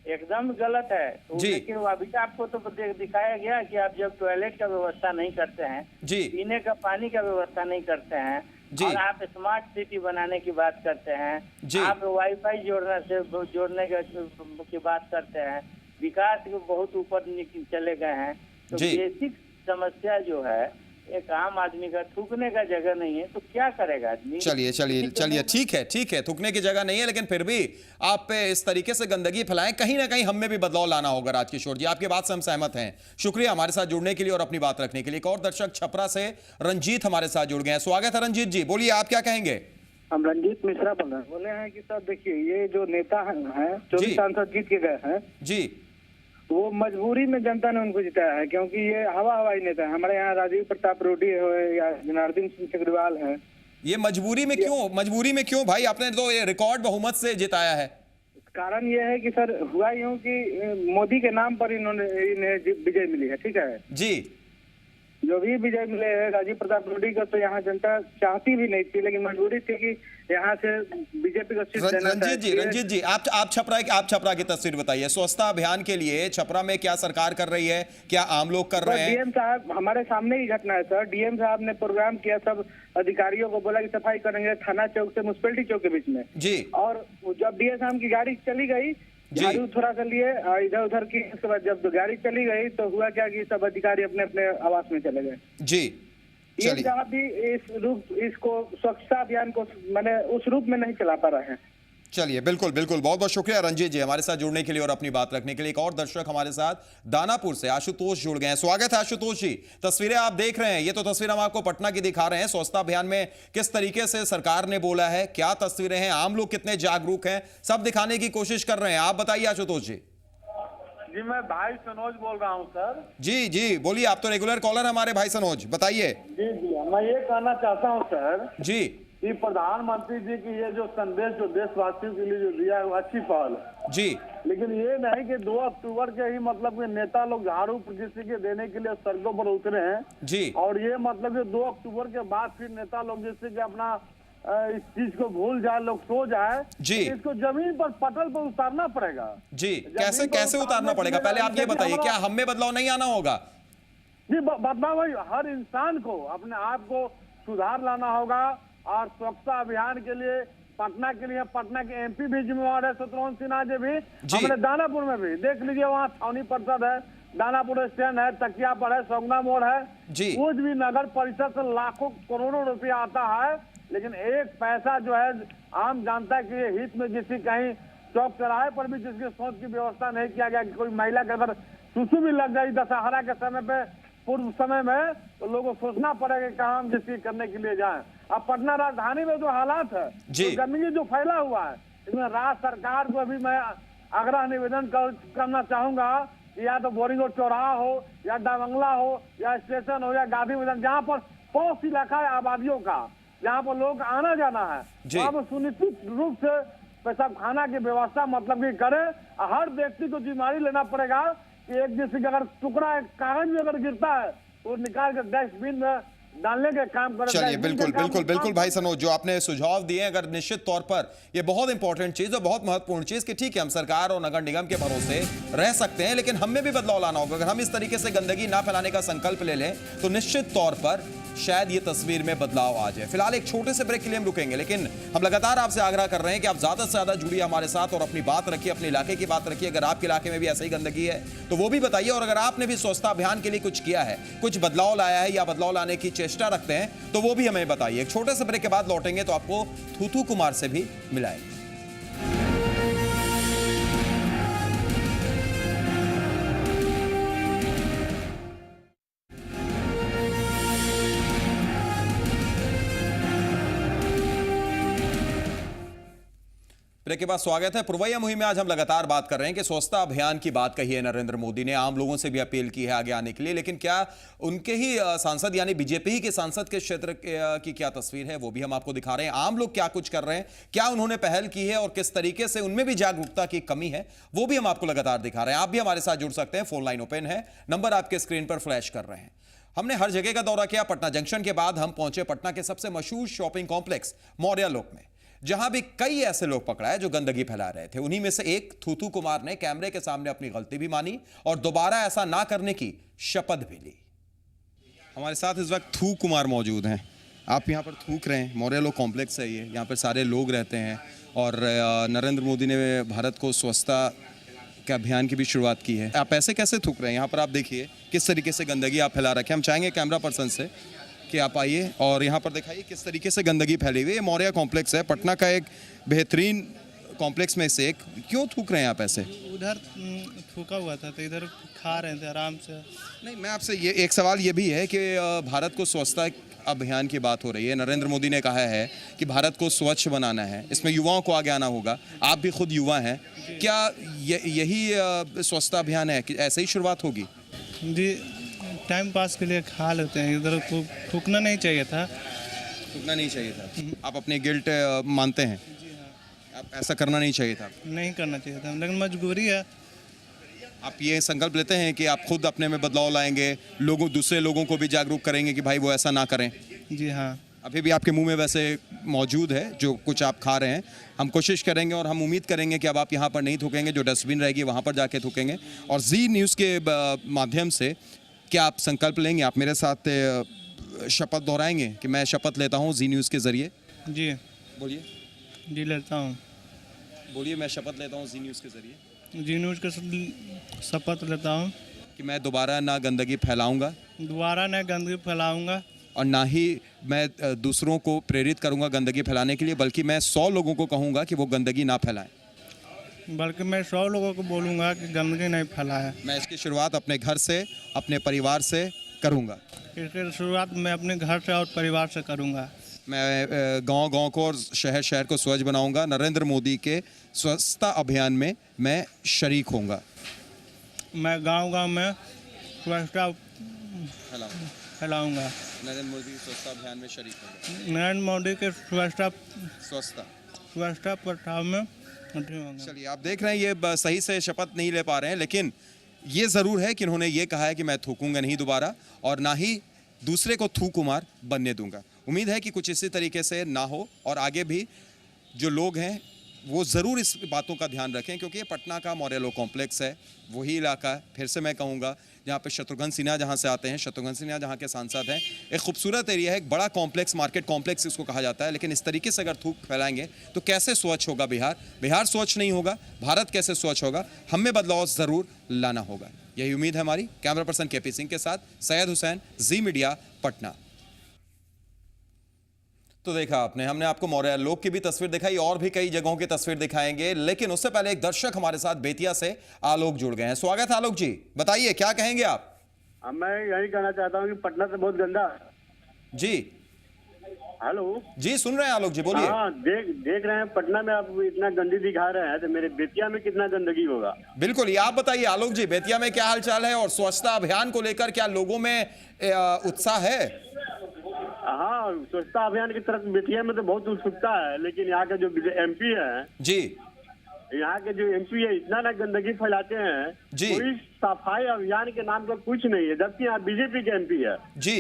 एकदम गलत है तो लेकिन अभी आपको तो दिखाया गया कि आप जब टॉयलेट का व्यवस्था नहीं करते हैं जी, पीने का पानी का व्यवस्था नहीं करते हैं और आप स्मार्ट सिटी बनाने की बात करते हैं, आप वाईफाई जोड़ने की बात करते हैं, विकास के बहुत ऊपर चले गए हैं, तो बेसिक समस्या जो है एक आम आदमी का थूकने का जगह नहीं है तो क्या करेगा आदमी? चलिए ठीक है थूकने की जगह नहीं है, लेकिन फिर भी आप पे इस तरीके से गंदगी फैलाएं, कहीं ना कहीं हमें भी बदलाव लाना होगा। राजकिशोर जी आपकी बात से हम सहमत हैं, शुक्रिया हमारे साथ जुड़ने के लिए और अपनी बात रखने के लिए। एक और दर्शक छपरा से रंजीत हमारे साथ जुड़ गए हैं, स्वागत है रंजीत जी, बोलिए आप क्या कहेंगे? हम रंजीत मिश्रा बोले हैं कि सर देखिए ये जो नेता हैं जो भी सांसद जीत के गए हैं जी, वो मजबूरी में जनता ने उनको जिताया है, क्योंकि ये हवाई नेता है। हमारे यहाँ राजीव प्रताप रूडी है या जनार्दन सिंह चक्रवाल है। ये मजबूरी में क्यों भाई? आपने तो ये रिकॉर्ड बहुमत से जिताया है। कारण ये है कि सर हुआ यूं कि मोदी के नाम पर इन्हें विजय मिली है, ठीक है जी। जो भी विजय मिले है राजीव प्रताप रूडी को तो यहाँ जनता चाहती भी नहीं थी, लेकिन मजबूरी थी कि यहाँ से बीजेपी को सीट देना। रंजीत जी आप छपरा की तस्वीर बताइए। स्वच्छता अभियान के लिए छपरा में क्या सरकार कर रही है, क्या आम लोग कर रहे हैं? डीएम साहब हमारे सामने ही घटना है सर। डीएम साहब ने प्रोग्राम किया, सब अधिकारियों को बोला कि सफाई करेंगे थाना चौक से म्युनिसिपैलिटी चौक के बीच में जी। और जब डीएम साहब की गाड़ी चली गई, झाड़ू थोड़ा सा लिए इधर उधर की, उसके बाद जब गाड़ी चली गई तो हुआ क्या कि सब अधिकारी अपने अपने आवास में चले गए जी। ये साहब भी इसको स्वच्छता अभियान को मैंने उस रूप में नहीं चला पा रहे हैं। चलिए बिल्कुल बहुत बहुत शुक्रिया रंजीत जी हमारे साथ जुड़ने के लिए और अपनी बात रखने के लिए। एक और दर्शक हमारे साथ दानापुर से आशुतोष जुड़ गए हैं, स्वागत है आशुतोष जी। तस्वीरें आप देख रहे हैं, ये तो तस्वीर हम आपको पटना की दिखा रहे हैं। स्वच्छता अभियान में किस तरीके से सरकार ने बोला है, क्या तस्वीरें हैं, आम लोग कितने जागरूक हैं, सब दिखाने की कोशिश कर रहे हैं। आप बताइए आशुतोष जी। जी मैं भाई सनोज बोल रहा हूँ सर। जी बोलिए, आप तो रेगुलर कॉलर हमारे भाई सनोज, बताइए। जी मैं ये कहना चाहता हूँ सर जी कि प्रधानमंत्री जी की ये जो संदेश जो देशवासियों के लिए जो दिया है वो अच्छी पहल है जी, लेकिन ये नहीं कि 2 अक्टूबर के ही मतलब कि नेता लोग झाड़ू किसी के देने के लिए सड़कों पर उतरे हैं जी, और ये मतलब कि 2 अक्टूबर के बाद फिर नेता लोग जिससे कि अपना इस चीज को भूल जाए, लोग सो जाए जी, इसको जमीन पर पटल पर उतारना पड़ेगा जी। कैसे उतारना पड़ेगा, पहले आप ये बताइए, क्या हम में बदलाव नहीं आना होगा? जी बदलाव भाई हर इंसान को अपने आप को सुधार लाना होगा और स्वच्छता अभियान के लिए पटना के एमपी भी जिम्मेवार है, शत्रुघ्न सिन्हा जी भी। हमने दानापुर में भी देख लीजिए, वहाँ छावनी परिषद है, दानापुर स्टैंड है, तकिया पर है, सौगना मोड़ है जी। कुछ भी नगर परिषद से लाखों करोड़ों रुपया आता है, लेकिन एक पैसा जो है आम जनता के हित में जिसकी कहीं चौक चौराहे पर भी जिसकी सोच की व्यवस्था नहीं किया गया कि कोई महिला के अगर सुसु भी लग गई दशहरा के समय पे पूर्व समय में तो लोगों को सोचना पड़ेगा कि काम जिसकी करने के लिए जाए। अब पटना राजधानी में जो हालात है, तो गंदगी जो फैला हुआ है, इसमें राज्य सरकार को भी मैं आग्रह निवेदन करना चाहूंगा कि या तो बोरिंग रोड चौराहा हो या डाबंगला हो या स्टेशन हो या गांधी मैदान, जहाँ पर पौष इलाका है आबादियों का, जहाँ पर लोग आना जाना है, वहाँ पर सुनिश्चित रूप से पेशाब खाना की व्यवस्था मतलब कि करे। हर व्यक्ति को जिम्मेदारी लेना पड़ेगा कि एक जैसे अगर टुकड़ा कागज भी अगर गिरता है तो निकाल कर डस्टबिन में डालने के काम करें। चलिए बिल्कुल भाई सनोज, जो आपने सुझाव दिए अगर निश्चित तौर पर ये बहुत इंपॉर्टेंट चीज और बहुत महत्वपूर्ण चीज कि ठीक है हम सरकार और नगर निगम के भरोसे रह सकते हैं, लेकिन हमें भी बदलाव लाना होगा। अगर हम इस तरीके से गंदगी ना फैलाने का संकल्प ले लें तो निश्चित तौर पर शायद ये तस्वीर में बदलाव आ जाए। फिलहाल एक छोटे से ब्रेक के लिए हम रुकेंगे, लेकिन हम लगातार आपसे आग्रह कर रहे हैं कि आप ज्यादा से ज्यादा जुड़िए हमारे साथ और अपनी बात रखिए, अपने इलाके की बात रखिए। अगर आपके इलाके में भी ऐसी गंदगी है तो वो भी बताइए, और अगर आपने भी स्वच्छता अभियान के लिए कुछ किया है, कुछ बदलाव लाया है या बदलाव लाने की चेष्टा रखते हैं तो वो भी हमें बताइए। एक छोटे से ब्रेक के बाद लौटेंगे तो आपको थूथू कुमार से भी मिलाएंगे। ब्रेक के बाद स्वागत है। पुरवैया मुहिम में आज हम लगातार बात कर रहे हैं कि स्वच्छता अभियान की बात कही है नरेंद्र मोदी ने, आम लोगों से भी अपील की है आगे आने के लिए, लेकिन क्या उनके ही सांसद यानी बीजेपी ही के सांसद के क्षेत्र की क्या तस्वीर है वो भी हम आपको दिखा रहे हैं। आम लोग क्या कुछ कर रहे हैं, क्या उन्होंने पहल की है और किस तरीके से उनमें भी जागरूकता की कमी है वो भी हम आपको लगातार दिखा रहे हैं। आप भी हमारे साथ जुड़ सकते हैं, फोन लाइन ओपन है, नंबर आपके स्क्रीन पर फ्लैश कर रहे हैं। हमने हर जगह का दौरा किया। पटना जंक्शन के बाद हम पहुंचे पटना के सबसे मशहूर शॉपिंग कॉम्प्लेक्स मौर्या लोक में, जहां भी कई ऐसे लोग पकड़ाए जो गंदगी फैला रहे थे। उन्हीं में से एक थूथू कुमार ने कैमरे के सामने अपनी गलती भी मानी और दोबारा ऐसा ना करने की शपथ भी ली। हमारे साथ इस वक्त थू कुमार मौजूद हैं। आप यहाँ पर थूक रहे हैं, मौर्या लोक कॉम्प्लेक्स है ये, यहाँ पर सारे लोग रहते हैं और नरेंद्र मोदी ने भारत को स्वच्छता के अभियान की भी शुरुआत की है। आप ऐसे कैसे थूक रहे हैं? यहाँ पर आप देखिए किस तरीके से गंदगी आप फैला रखे हैं। हम चाहेंगे कैमरा पर्सन से कि आप आइए और यहाँ पर दिखाइए किस तरीके से गंदगी फैली हुई है। मौर्या कॉम्प्लेक्स है, पटना का एक बेहतरीन कॉम्प्लेक्स में से एक। क्यों थूक रहे हैं आप ऐसे? उधर थूका हुआ था तो इधर खा रहे थे आराम से। नहीं, मैं आपसे ये एक सवाल ये भी है कि भारत को स्वच्छता अभियान की बात हो रही है। नरेंद्र मोदी ने कहा है कि भारत को स्वच्छ बनाना है, इसमें युवाओं को आगे आना होगा। आप भी खुद युवा हैं, क्या यही स्वच्छता अभियान है कि ऐसे ही शुरुआत होगी? जी, टाइम पास के लिए खा लेते हैं, इधर थूकना नहीं चाहिए था। थूकना नहीं चाहिए था। आप अपने गिल्ट मानते हैं? आप ऐसा करना नहीं चाहिए था? नहीं करना चाहिए था, लेकिन मजबूरी है। आप ये संकल्प लेते हैं कि आप खुद अपने में बदलाव लाएंगे, दूसरे लोगों को भी जागरूक करेंगे कि भाई वो ऐसा ना करें? जी हाँ। अभी भी आपके मुंह में वैसे मौजूद है जो कुछ आप खा रहे हैं। हम कोशिश करेंगे और हम उम्मीद करेंगे कि अब आप यहाँ पर नहीं थूकेंगे, जो डस्टबिन रहेगी वहाँ पर जाके थूकेंगे। और जी न्यूज़ के माध्यम से क्या आप संकल्प लेंगे? आप मेरे साथ शपथ दोहराएंगे कि मैं शपथ लेता हूँ जी न्यूज़ के जरिए? जी बोलिए। जी लेता हूँ। बोलिए। मैं शपथ लेता हूँ जी न्यूज़ के जरिए। जी न्यूज़ के शपथ लेता हूँ कि मैं दोबारा ना गंदगी फैलाऊंगा, और ना ही मैं दूसरों को प्रेरित करूंगा गंदगी फैलाने के लिए, बल्कि मैं 100 लोगों को कहूंगा कि वो गंदगी ना फैलाएं। बल्कि मैं 100 लोगों को बोलूंगा कि गंदगी नहीं फैलाएं। मैं इसकी शुरुआत अपने घर से, अपने परिवार से करूंगा। इसकी शुरुआत मैं अपने घर से और परिवार से करूंगा। मैं गांव-गांव को और शहर-शहर को स्वच्छ बनाऊंगा। नरेंद्र मोदी के स्वच्छता अभियान में मैं शरीक होऊंगा। मैं गांव-गांव में स्वच्छता फैलाऊंगा। नरेंद्र मोदी स्वच्छता अभियान में शरीक होंगे। नरेंद्र मोदी के स्वच्छता प्रस्ताव में। चलिए, आप देख रहे हैं ये सही से शपथ नहीं ले पा रहे हैं, लेकिन ये ज़रूर है कि उन्होंने ये कहा है कि मैं थूकूंगा नहीं दोबारा और ना ही दूसरे को थू कुमार बनने दूंगा। उम्मीद है कि कुछ इसी तरीके से ना हो और आगे भी जो लोग हैं वो ज़रूर इस बातों का ध्यान रखें, क्योंकि ये पटना का मौर्या लोक कॉम्प्लेक्स है, वही इलाका है, फिर से मैं कहूँगा, जहाँ पे शत्रुघ्न सिन्हा जहाँ से आते हैं, शत्रुघ्न सिन्हा जहाँ के सांसद हैं। एक खूबसूरत एरिया है, एक बड़ा कॉम्प्लेक्स, मार्केट कॉम्प्लेक्स इसको कहा जाता है। लेकिन इस तरीके से अगर थूक फैलाएंगे तो कैसे स्वच्छ होगा बिहार? बिहार स्वच्छ नहीं होगा, भारत कैसे स्वच्छ होगा? हमें बदलाव ज़रूर लाना होगा, यही उम्मीद है हमारी। कैमरा पर्सन केपी सिंह के साथ सैयद हुसैन, जी मीडिया, पटना। तो देखा आपने, हमने आपको मौर्या लोक की भी तस्वीर दिखाई और भी कई जगहों की तस्वीर दिखाएंगे, लेकिन उससे पहले एक दर्शक हमारे साथ बेतिया से आलोक जुड़ गए हैं। स्वागत है आलोक जी, बताइए क्या कहेंगे आप? मैं यही कहना चाहता हूँ कि पटना से बहुत गंदा। जी हेलो जी, सुन रहे हैं आलोक जी, बोलिए। हाँ, देख रहे हैं पटना में आप इतना गंदी दिखा रहे हैं, तो मेरे बेतिया में कितना गंदगी होगा? बिल्कुल, ये आप बताइए आलोक जी, बेतिया में क्या हालचाल है और स्वच्छता अभियान को लेकर क्या लोगों में उत्साह है? हाँ, स्वच्छता अभियान की तरफ बेतिया में तो बहुत उत्सुकता है, लेकिन यहाँ के जो MP है जी, यहाँ के जो MP है इतना ना गंदगी फैलाते हैं जी। कोई सफाई अभियान के नाम का कुछ नहीं है, जबकि यहाँ बीजेपी के MP है। जी,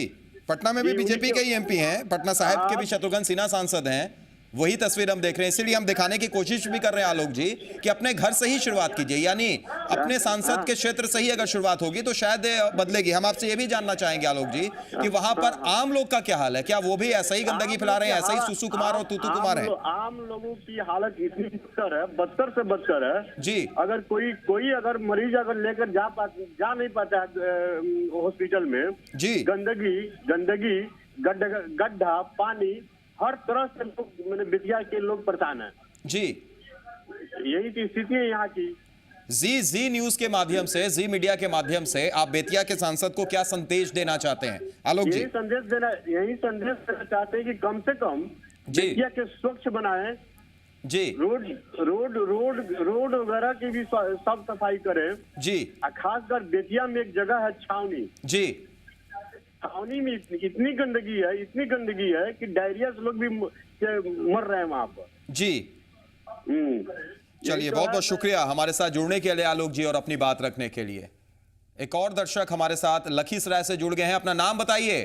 पटना में भी बीजेपी के ही MP हैं, पटना साहिब के भी शत्रुघ्न सिन्हा सांसद हैं। वही तस्वीर हम देख रहे हैं, इसीलिए हम दिखाने की कोशिश भी कर रहे हैं आलोक जी कि अपने घर से ही शुरुआत कीजिए, यानी अपने सांसद के क्षेत्र से ही अगर शुरुआत होगी तो शायद बदलेगी। हम आपसे ये भी जानना चाहेंगे आलोक जी कि वहां पर आम लोग का क्या हाल है? क्या वो भी ऐसा ही गंदगी फैला रहे हैं, ऐसा ही सुसु कुमार और तूतू कुमार है? आम लोगों की हालत इतनी बदतर से बदतर है जी। अगर कोई अगर मरीज अगर लेकर जा नहीं पाता है हॉस्पिटल में जी, गंदगी गड्ढा पानी हर तरह से लोग, मैंने बेतिया के लोग परेशान हैं। जी, यही तो स्थिति है यहाँ की। जी न्यूज के माध्यम से, जी मीडिया के माध्यम से आप बेतिया के सांसद को क्या संदेश देना चाहते हैं आलोक जी? यही संदेश देना चाहते हैं कि कम से कम बेतिया के स्वच्छ बनाएं जी रोड रोड रोड रोड वगैरह की भी साफ सफाई करें जी। खासकर बेतिया में एक जगह है छावनी जी। छावनी में इतनी गंदगी है कि डायरिया से लोग भी मर रहे हैं वहां पर जी। चलिए, बहुत बहुत शुक्रिया हमारे साथ जुड़ने के लिए आलोक जी और अपनी बात रखने के लिए। एक और दर्शक हमारे साथ लखीसराय से जुड़ गए हैं, अपना नाम बताइए।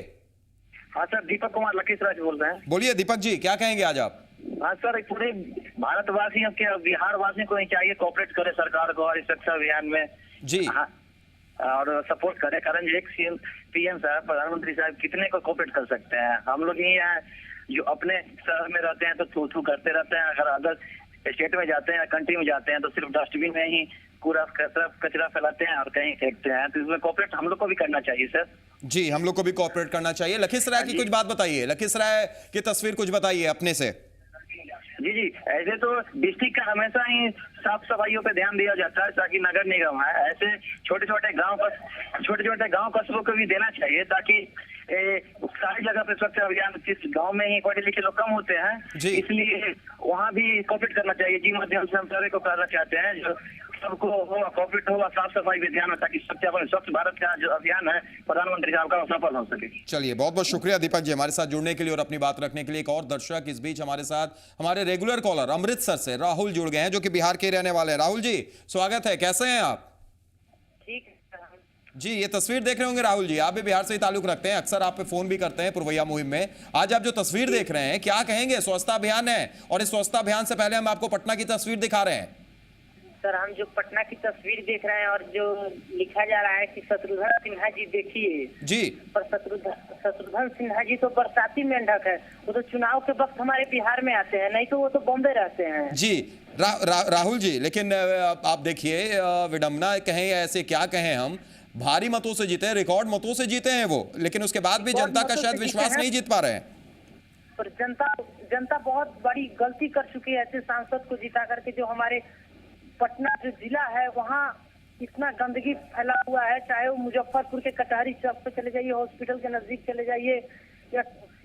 हाँ सर, दीपक कुमार लखीसराय से बोल रहे हैं। बोलिए दीपक जी, क्या कहेंगे आज आप? हाँ सर, पूरे भारतवासियों के, बिहार वासियों को ही चाहिए कोऑपरेट करे सरकार को और इस स्वच्छता अभियान में जी। हाँ, और सपोर्ट करे, कारण एक पीएम साहब, प्रधानमंत्री साहब कितने को कोऑपरेट कर सकते हैं। हम लोग ही यहाँ जो अपने शहर में रहते हैं तो थू थू करते रहते हैं, अगर अदर स्टेट में जाते हैं, कंट्री में जाते हैं तो सिर्फ डस्टबिन में ही कूड़ा कचरा फैलाते हैं और कहीं फेंकते हैं। तो इसमें कोऑपरेट हम लोग को भी करना चाहिए सर। जी, हम लोग को भी कोऑपरेट करना चाहिए। लखीसराय की कुछ बात बताइए, लखीसराय की तस्वीर कुछ बताइए अपने से। जी जी, ऐसे तो डिस्ट्रिक्ट का हमेशा ही साफ सफाइयों पे ध्यान दिया जाता है, ताकि नगर निगम है ऐसे छोटे छोटे गांव कस्बों को भी देना चाहिए, ताकि सारी जगह पे स्वच्छ अभियान, जिस गांव में ही पढ़े लिखे लोग कम होते हैं, इसलिए वहाँ भी कोऑपरेट करना चाहिए। जी माध्यम से हम सारे को करना चाहते हैं, जो सबको होगा कोऑपरेट होगा, साफ सफाई भी ध्यान, ताकि स्वच्छ भारत का जो अभियान है प्रधानमंत्री साहब का सफल हो सके। चलिए, बहुत बहुत शुक्रिया दीपक जी हमारे साथ जुड़ने के लिए और अपनी बात रखने के लिए। एक और दर्शक इस बीच हमारे साथ, हमारे रेगुलर कॉलर अमृतसर से राहुल जुड़ गए हैं, जो कि बिहार के रहने वाले हैं। राहुल जी स्वागत है, कैसे हैं आप? ठीक जी, ये तस्वीर देख रहे होंगे राहुल जी, आप भी बिहार से ही ताल्लुक रखते हैं, अक्सर आप पे फोन भी करते हैं पुरवैया मुहिम में। आज आप जो तस्वीर देख रहे हैं, क्या कहेंगे? स्वच्छता अभियान है और इस स्वच्छता अभियान से पहले हम आपको पटना की तस्वीर दिखा रहे हैं। सर, हम जो पटना की तस्वीर देख रहे हैं और जो लिखा जा रहा है कि शत्रुघ्न सिन्हा जी देखिए जी, पर शत्रुघ्न सिन्हा जी तो बरसाती मेंढक है, वो तो चुनाव के वक्त हमारे बिहार में आते हैं, नहीं तो वो तो बॉम्बे रहते हैं। जी राहुल जी, लेकिन आप देखिए, विडम्बना कहें या ऐसे क्या कहें, हम भारी मतों से जीते हैं, रिकॉर्ड मतों से जीते हैं वो, लेकिन उसके बाद भी जनता का शायद विश्वास नहीं जीत पा रहे हैं। पर जनता बहुत बड़ी गलती कर चुकी है ऐसे सांसद को जिता करके। जो हमारे पटना जो जिला है वहाँ इतना गंदगी फैला हुआ है, चाहे वो मुजफ्फरपुर के कटहरी चौक पे चले जाइए, हॉस्पिटल के नजदीक चले जाइए, या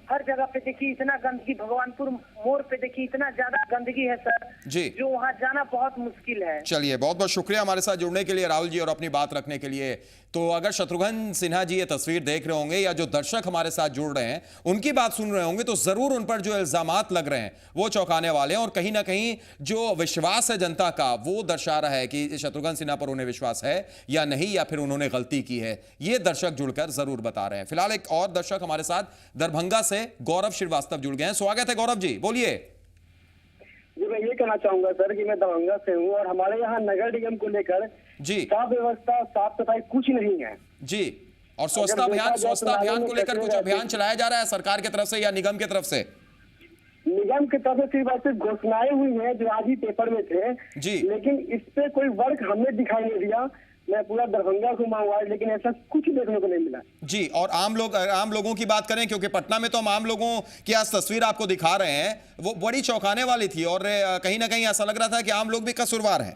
हर जगह पे देखिए इतना गंदगी, भगवानपुर मोड़ पे देखिए इतना ज्यादा गंदगी है सर जी, जो वहाँ जाना बहुत मुश्किल है। चलिए, बहुत बहुत शुक्रिया हमारे साथ जुड़ने के लिए राहुल जी और अपनी बात रखने के लिए। तो अगर शत्रुघ्न सिन्हा जी ये तस्वीर देख रहे होंगे या जो दर्शक हमारे साथ जुड़ रहे हैं उनकी बात सुन रहे होंगे, तो जरूर उन पर जो इल्जामात लग रहे हैं वो चौंकाने वाले हैं, और कहीं ना कहीं जो विश्वास है जनता का वो दर्शा रहा है कि शत्रुघ्न सिन्हा पर उन्हें विश्वास है या नहीं, या फिर उन्होंने गलती की है। ये दर्शक जुड़कर जरूर बता रहे हैं। फिलहाल एक और दर्शक हमारे साथ दरभंगा से गौरव श्रीवास्तव जुड़ गए हैं। स्वागत है गौरव जी, बोलिए। जी, मैं ये कहना चाहूंगा सर कि मैं दरभंगा से हूँ और हमारे यहाँ नगर निगम को लेकर जी साफ व्यवस्था, साफ सफाई कुछ नहीं है जी। और स्वच्छता अभियान को लेकर कुछ अभियान चलाया जा रहा है सरकार की तरफ से या निगम की तरफ से? निगम की तरफ से सिर्फ घोषणाएं हुई हैं जो आज ही पेपर में थे जी, लेकिन इस पे कोई वर्क हमें दिखाई नहीं दिया। मैं पूरा दरभंगा घुमा हुआ है लेकिन ऐसा कुछ देखने को नहीं मिला जी। और आम लोगों की बात करें, क्योंकि पटना में तो हम आम लोगों की आज तस्वीर आपको दिखा रहे हैं, वो बड़ी चौंकाने वाली थी और कहीं ना कहीं ऐसा लग रहा था कि आम लोग भी कसूरवार हैं।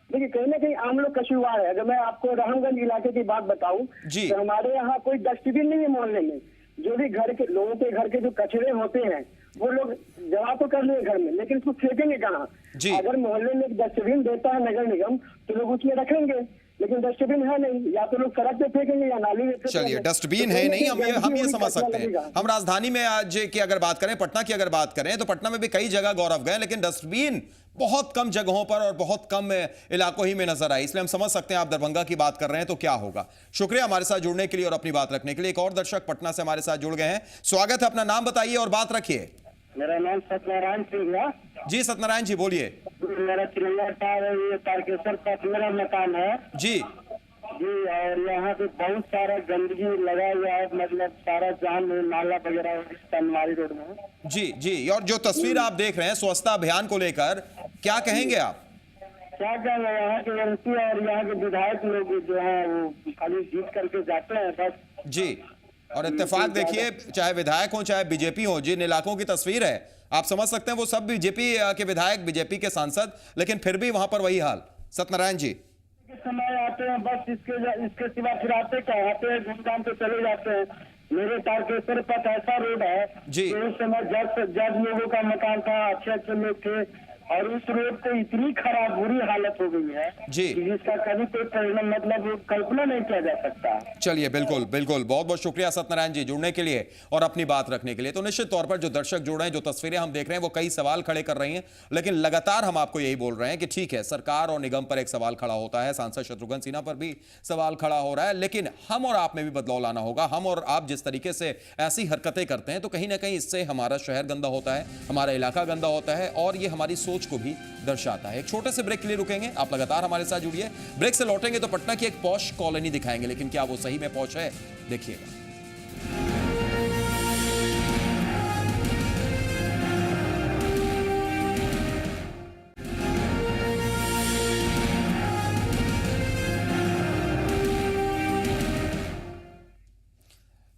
देखिए, कहीं ना कहीं आम लोग कसूरवार है। अगर मैं आपको रामगंज इलाके की बात बताऊं तो हमारे यहाँ कोई डस्टबिन नहीं है मोहल्ले में। जो भी घर के लोगों के घर के जो कचरे होते हैं वो लोग जमा तो कर लिए घर में, लेकिन उसको फेंकेंगे कहाँ? अगर मोहल्ले में एक डस्टबिन देता है नगर निगम तो लोग उसमें रखेंगे, लेकिन डस्टबिन है नहीं, या तो लोग सड़क पे फेंकेंगे या नाली में। चलिए, डस्टबिन है नहीं, हम ये समझ सकते हैं। हम राजधानी में आज की अगर बात करें, पटना की अगर बात करें, तो पटना में भी कई जगह गौरव गए, लेकिन डस्टबिन बहुत कम जगहों पर और बहुत कम इलाकों ही में नजर आई। इसलिए हम समझ सकते हैं आप दरभंगा की बात कर रहे हैं तो क्या होगा। शुक्रिया हमारे साथ जुड़ने के लिए और अपनी बात रखने के लिए। एक और दर्शक पटना से हमारे साथ जुड़ गए हैं, स्वागत है, अपना नाम बताइए और बात रखिए। मेरा नाम सत्यनारायण सिंह है जी। सत्यनारायण जी बोलिए। मेरा तिरंगा तारकेश्वर पास मेरा मकान है जी जी, और यहाँ पे बहुत सारा गंदगी लगा हुआ है, मतलब सारा जाम में नाला वगैरह तनवारी रोड में जी जी। और जो तस्वीर आप देख रहे हैं स्वच्छता अभियान को लेकर, क्या कहेंगे आप? क्या कहेंगे, यहाँ के एमपी और यहाँ के विधायक लोग जो है वो खाली जीत करके जाते हैं बस जी। और इत्तेफाक देखिए, चाहे विधायक हो चाहे बीजेपी हो, जिन इलाकों की तस्वीर है आप समझ सकते हैं वो सब बीजेपी के विधायक, बीजेपी के सांसद, लेकिन फिर भी वहां पर वही हाल। सत्यनारायण जी, समय आते हैं बस, इसके सिवा फिर आते क्या, आते हैं घूमघाम पे चले जाते हैं, मेरे तारकेश्वर पथ ऐसा रोड है जी। उस समय जज लोगों का मकान था, अच्छे लोग थे, और उस रोड पे इतनी खराब बुरी हालत हो गई है जी कि जिसका कभी कोई परिणाम मतलब कल्पना नहीं किया जा सकता। चलिए, बिल्कुल बिल्कुल, बहुत बहुत शुक्रिया सत्यनारायण जी जुड़ने के लिए और अपनी बात रखने के लिए। तो निश्चित तौर पर जो दर्शक जुड़ रहे हैं, जो तस्वीरें हम देख रहे हैं, वो कई सवाल खड़े कर रही हैं, लेकिन लगातार हम आपको यही बोल रहे हैं कि ठीक है, सरकार और निगम पर एक सवाल खड़ा होता है, सांसद शत्रुघ्न सिन्हा पर भी सवाल खड़ा हो रहा है, लेकिन हम और आप में भी बदलाव लाना होगा। हम और आप जिस तरीके से ऐसी हरकतें करते हैं, तो कहीं ना कहीं इससे हमारा शहर गंदा होता है, हमारा इलाका गंदा होता है, और ये हमारी सोच को भी दर्शाता है। एक छोटे से ब्रेक के लिए रुकेंगे, आप लगातार हमारे साथ जुड़िए। ब्रेक से लौटेंगे तो पटना की एक पॉश कॉलोनी दिखाएंगे, लेकिन क्या वो सही में पॉश है, देखिएगा।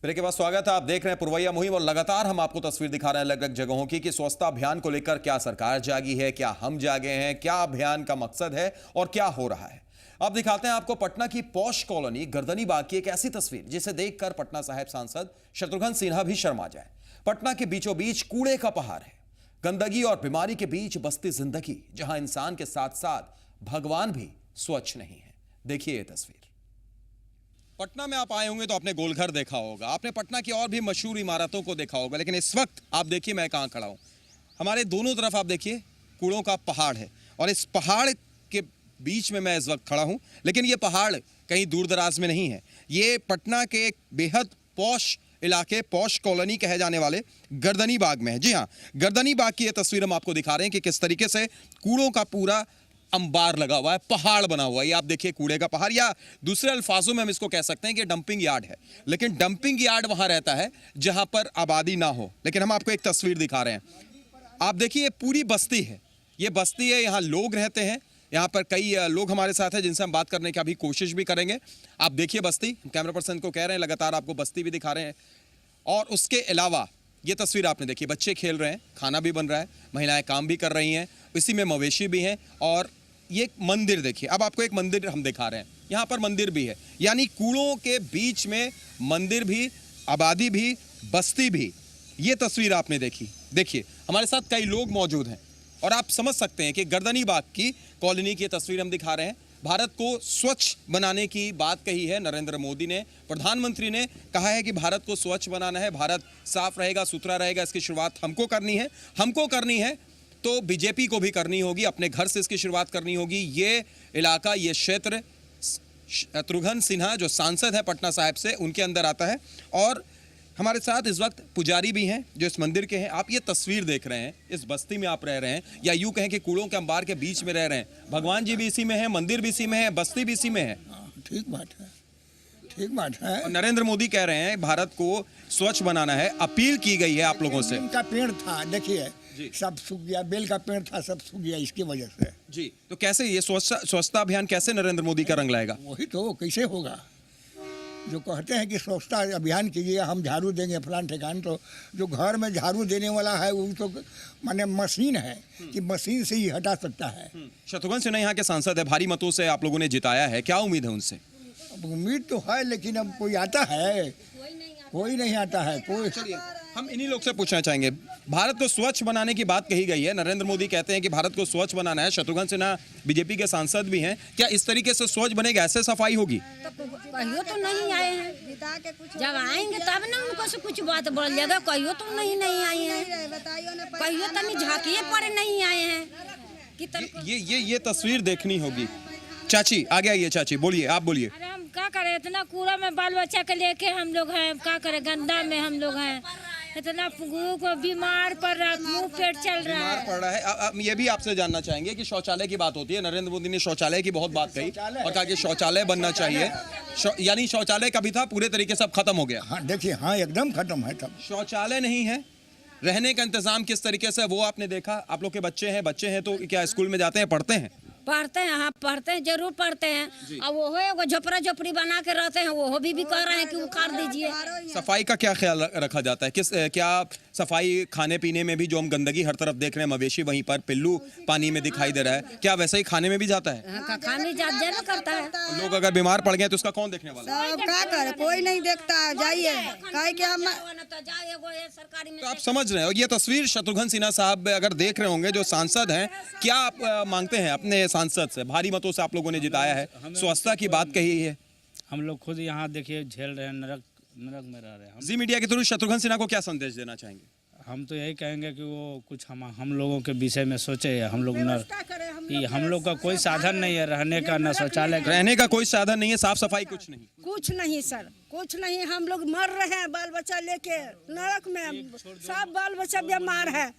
ब्रेक के बाद स्वागत है, आप देख रहे हैं पुरवैया मुहिम, और लगातार हम आपको तस्वीर दिखा रहे हैं अलग अलग जगहों की कि स्वच्छता अभियान को लेकर क्या सरकार जागी है, क्या हम जागे हैं, क्या अभियान का मकसद है और क्या हो रहा है। अब दिखाते हैं आपको पटना की पॉश कॉलोनी गर्दनी बाग की एक ऐसी तस्वीर जिसे देखकर पटना साहिब सांसद शत्रुघ्न सिन्हा भी शर्मा जाए। पटना के बीचों बीच कूड़े का पहाड़ है, गंदगी और बीमारी के बीच बसती जिंदगी, जहां इंसान के साथ साथ भगवान भी स्वच्छ नहीं है। देखिए ये तस्वीर। पटना में आप आए होंगे तो आपने गोलघर देखा होगा, आपने पटना की और भी मशहूर इमारतों को देखा होगा, लेकिन इस वक्त आप देखिए मैं कहां खड़ा हूं। हमारे दोनों तरफ आप देखिए कूड़ों का पहाड़ है, और इस पहाड़ के बीच में मैं इस वक्त खड़ा हूं, लेकिन ये पहाड़ कहीं दूर दराज में नहीं है। ये पटना के एक बेहद पॉश इलाके, पॉश कॉलोनी कहे जाने वाले गर्दनी बाग में है। जी हाँ, गर्दनी बाग की ये तस्वीर हम आपको दिखा रहे हैं कि किस तरीके से कूड़ों का पूरा अंबार लगा हुआ है, पहाड़ बना हुआ है। ये आप देखिए कूड़े का पहाड़, या दूसरे अल्फाजों में हम इसको कह सकते हैं कि डंपिंग यार्ड है, लेकिन डंपिंग यार्ड वहां रहता है जहां पर आबादी ना हो। लेकिन हम आपको एक तस्वीर दिखा रहे हैं, आप देखिए पूरी बस्ती है, ये बस्ती है, यहाँ लोग रहते हैं। यहाँ पर कई लोग हमारे साथ हैं जिनसे हम बात करने की अभी कोशिश भी करेंगे। आप देखिए बस्ती, कैमरा पर्सन को कह रहे हैं लगातार आपको बस्ती भी दिखा रहे हैं। और उसके अलावा ये तस्वीर आपने देखी, बच्चे खेल रहे हैं, खाना भी बन रहा है, महिलाएं काम भी कर रही हैं, इसी में मवेशी भी हैं। और ये मंदिर देखिए, अब आपको एक मंदिर हम दिखा रहे हैं, यहाँ पर मंदिर भी है, यानी कूड़ों के बीच में मंदिर भी, आबादी भी, बस्ती भी। ये तस्वीर आपने देखी। देखिए हमारे साथ कई लोग मौजूद हैं, और आप समझ सकते हैं कि गर्दनी बाग की कॉलोनी की तस्वीर हम दिखा रहे हैं। भारत को स्वच्छ बनाने की बात कही है नरेंद्र मोदी ने, प्रधानमंत्री ने कहा है कि भारत को स्वच्छ बनाना है, भारत साफ रहेगा, सुथरा रहेगा, इसकी शुरुआत हमको करनी है, तो बीजेपी को भी करनी होगी, अपने घर से इसकी शुरुआत करनी होगी। ये इलाका, ये क्षेत्र शत्रुघ्न सिन्हा जो सांसद है पटना साहिब से, उनके अंदर आता है। और हमारे साथ इस वक्त पुजारी भी हैं जो इस मंदिर के हैं। आप ये तस्वीर देख रहे हैं, इस बस्ती में आप रह रहे हैं, या यूं कहें कि कूड़ों के अंबार के बीच में रह रहे हैं। भगवान जी भी इसी में है, मंदिर भी इसी में है, बस्ती भी इसी में है। ठीक बात है, ठीक बात है। और नरेंद्र मोदी कह रहे हैं भारत को स्वच्छ बनाना है, अपील की गई है आप लोगों से। का पेड़ था, देखिए सब सूख गया, बेल का पेड़ था, सब सूख गया इसकी वजह से। जी, तो कैसे ये स्वच्छता अभियान कैसे नरेंद्र मोदी का रंग लाएगा? वही तो, कैसे होगा? जो कहते हैं कि स्वच्छता अभियान कीजिए, हम झाड़ू देंगे फलान ठिकान, तो जो घर में झाड़ू देने वाला है वो तो माने मशीन है कि मशीन से ही हटा सकता है। शत्रुघ्न सिन्हा यहाँ के सांसद है, भारी मतों से आप लोगों ने जिताया है, क्या उम्मीद है उनसे? अब उम्मीद तो है, लेकिन अब कोई आता है? कोई नहीं आता है कोई। चलिए हम इन्हीं लोग से पूछना चाहेंगे, भारत को स्वच्छ बनाने की बात कही गई है, नरेंद्र मोदी कहते हैं कि भारत को स्वच्छ बनाना है, शत्रुघ्न सिन्हा बीजेपी के सांसद भी हैं, क्या इस तरीके से स्वच्छ बनेगा, ऐसे सफाई होगी? कहियो तो नहीं आए हैं, जब आएंगे तब ना उनको से कुछ बात बोल जाएगा। कहियो तो नहीं आए हैं, कहियो तो नहीं झांकिए पड़े नहीं आए हैं। ये तस्वीर देखनी होगी। चाची आगे आइए, चाची बोलिए, आप बोलिए। अरे हम क्या करें, इतना कूड़ा में बाल बच्चा के लेके हम लोग हैं, क्या करें, गंदा में हम लोग हैं, इतना को बीमार पड़ रहा है, मुंह पेट चल रहा है, पड़ रहा है। अब ये भी आपसे जानना चाहेंगे कि शौचालय की बात होती है, नरेंद्र मोदी ने शौचालय की बहुत बात कही और कहा कि शौचालय बनना चाहिए, यानी शौचालय का भी था, पूरे तरीके से अब खत्म हो गया। हाँ देखिए, हाँ एकदम खत्म है। तब शौचालय नहीं है, रहने का इंतजाम किस तरीके से वो आपने देखा? आप लोग के बच्चे हैं तो क्या स्कूल में जाते हैं, पढ़ते हैं? पढ़ते हैं, हाँ पढ़ते हैं, जरूर पढ़ते हैं। अब वो एगो झोपड़ा झोपड़ी बना के रहते हैं, वो भी कह रहे हैं कि उखाड़ दीजिए। सफाई का क्या ख्याल रखा जाता है? क्या सफाई खाने पीने में भी, जो हम गंदगी हर तरफ देख रहे हैं, मवेशी वहीं पर, पिल्लू पानी में दिखाई दे रहा है, क्या वैसे ही खाने में भी जाता है? खाने जाना करता है। लोग अगर बीमार पड़ गए तो उसका कौन देखने वाला है? सब क्या करे, कोई नहीं देखता है। जाइए तो आप समझ रहे हो, ये तस्वीर शत्रुघ्न सिन्हा साहब अगर देख रहे होंगे, जो सांसद हैं, क्या आप मांगते हैं अपने सांसद से? भारी मतों से आप लोगों ने जिताया है, स्वच्छता की बात कही है। हम लोग खुद यहाँ देखिए झेल रहे हैं, नरक में रह रहे हैं। जी मीडिया के थ्रू शत्रुघ्न सिन्हा को क्या संदेश देना चाहेंगे? हम तो यही कहेंगे कि वो कुछ हम लोगों के विषय में सोचे। हम लोग का कोई साधन नहीं है रहने का, न शौचालय, रहने का कोई साधन नहीं है, साफ सफाई कुछ नहीं, कुछ नहीं सर, कुछ नहीं। हम लोग मर रहे हैं बाल बच्चा लेके नरक में, सब बाल बच्चा बीमार है,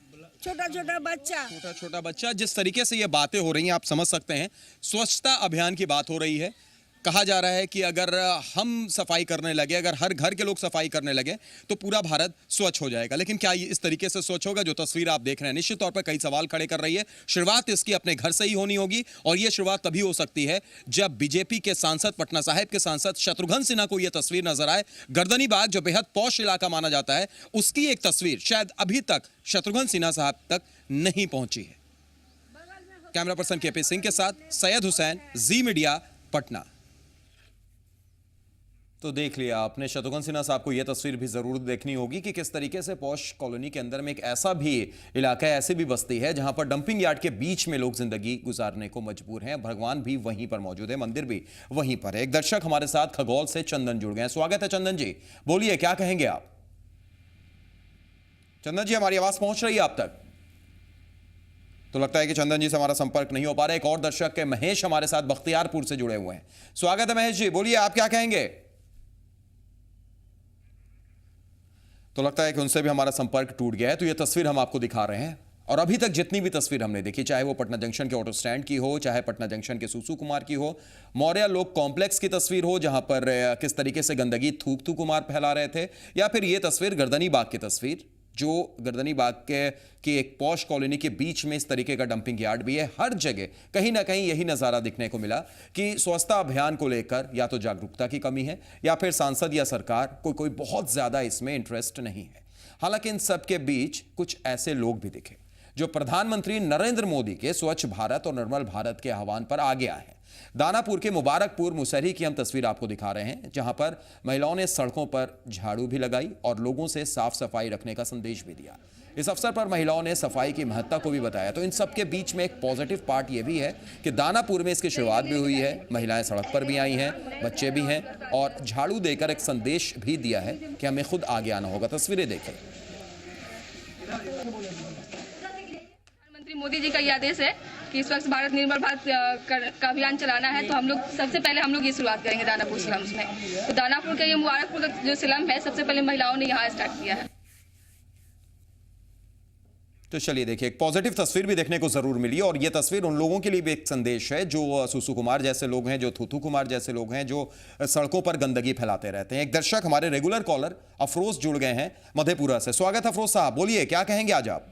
छोटा छोटा बच्चा। जिस तरीके से ये बातें हो रही हैं आप समझ सकते हैं, स्वच्छता अभियान की बात हो रही है। कहा जा रहा है कि अगर हम सफाई करने लगे, अगर हर घर के लोग सफाई करने लगे तो पूरा भारत स्वच्छ हो जाएगा। लेकिन क्या ये इस तरीके से स्वच्छ होगा? जो तस्वीर आप देख रहे हैं निश्चित तौर पर कई सवाल खड़े कर रही है। शुरुआत इसकी अपने घर से ही होनी होगी, और ये शुरुआत तभी हो सकती है जब बीजेपी के सांसद, पटना साहिब के सांसद शत्रुघ्न सिन्हा को यह तस्वीर नजर आए। गर्दनी बाग, जो बेहद पौष इलाका माना जाता है, उसकी एक तस्वीर शायद अभी तक शत्रुघ्न सिन्हा साहब तक नहीं पहुंची है। कैमरा पर्सन केपी सिंह के साथ सैयद हुसैन, जी मीडिया, पटना। तो देख लिया आपने, शत्रुघ्न सिन्हा साहब को यह तस्वीर भी जरूर देखनी होगी कि किस तरीके से पौष कॉलोनी के अंदर में एक ऐसा भी इलाका है, ऐसी भी बस्ती है जहां पर डंपिंग यार्ड के बीच में लोग जिंदगी गुजारने को मजबूर हैं। भगवान भी वहीं पर मौजूद है, मंदिर भी वहीं पर है। एक दर्शक हमारे साथ खगौल से चंदन जुड़ गए हैं। स्वागत है चंदन जी, बोलिए क्या कहेंगे आप? चंदन जी, हमारी आवाज पहुंच रही है आप तक? तो लगता है कि चंदन जी से हमारा संपर्क नहीं हो पा रहा है। एक और दर्शक के महेश हमारे साथ बख्तियारपुर से जुड़े हुए हैं। स्वागत है महेश जी, बोलिए आप क्या कहेंगे? तो लगता है कि उनसे भी हमारा संपर्क टूट गया है। तो ये तस्वीर हम आपको दिखा रहे हैं, और अभी तक जितनी भी तस्वीर हमने देखी, चाहे वो पटना जंक्शन के ऑटो स्टैंड की हो, चाहे पटना जंक्शन के सुसु कुमार की हो, मौर्य लोक कॉम्प्लेक्स की तस्वीर हो जहां पर किस तरीके से गंदगी थूक कुमार फैला रहे थे, या फिर ये तस्वीर गर्दनी बाग की तस्वीर, जो गर्दनी बाग की एक पॉश कॉलोनी के बीच में इस तरीके का डंपिंग यार्ड भी है। हर जगह कहीं ना कहीं यही नज़ारा दिखने को मिला कि स्वच्छता अभियान को लेकर या तो जागरूकता की कमी है, या फिर सांसद या सरकार को कोई बहुत ज़्यादा इसमें इंटरेस्ट नहीं है। हालांकि इन सब के बीच कुछ ऐसे लोग भी दिखे जो प्रधानमंत्री नरेंद्र मोदी के स्वच्छ भारत और निर्मल भारत के आह्वान पर आगे आए हैं। दानापुर के मुबारकपुर मुसहरी की हम तस्वीर आपको दिखा रहे हैं, जहां पर महिलाओं ने सड़कों पर झाड़ू भी लगाई और लोगों से साफ सफाई रखने का संदेश भी दिया। इस अवसर पर महिलाओं ने सफाई की महत्ता को भी बताया। तो इन सब के बीच में एक पॉजिटिव पार्ट ये भी है कि दानापुर में इसकी शुरुआत भी हुई है, महिलाएं सड़क पर भी आई हैं, बच्चे भी हैं, और झाड़ू देकर एक संदेश भी दिया है कि हमें खुद आगे आना होगा। तस्वीरें देखें। प्रधानमंत्री मोदी जी का ये आदेश है कि स्वच्छ भारत निर्मल भारत का अभियान चलाना है, तो हम लोग सबसे पहले हम लोग ये शुरुआत करेंगे दानापुर स्लम्स में। तो दानापुर के ये मुबारकपुर जो स्लम है, सबसे पहले महिलाओं ने यहाँ स्टार्ट किया है। तो चलिए देखिए, एक पॉजिटिव तस्वीर भी देखने को जरूर मिली, और ये तस्वीर उन लोगों के लिए भी एक संदेश है जो सुसु कुमार जैसे लोग हैं, जो थूथू कुमार जैसे लोग हैं, जो सड़कों पर गंदगी फैलाते रहते हैं। एक दर्शक हमारे रेगुलर कॉलर अफरोज जुड़ गए हैं मधेपुरा से। स्वागत अफरोज साहब, बोलिए क्या कहेंगे आज आप?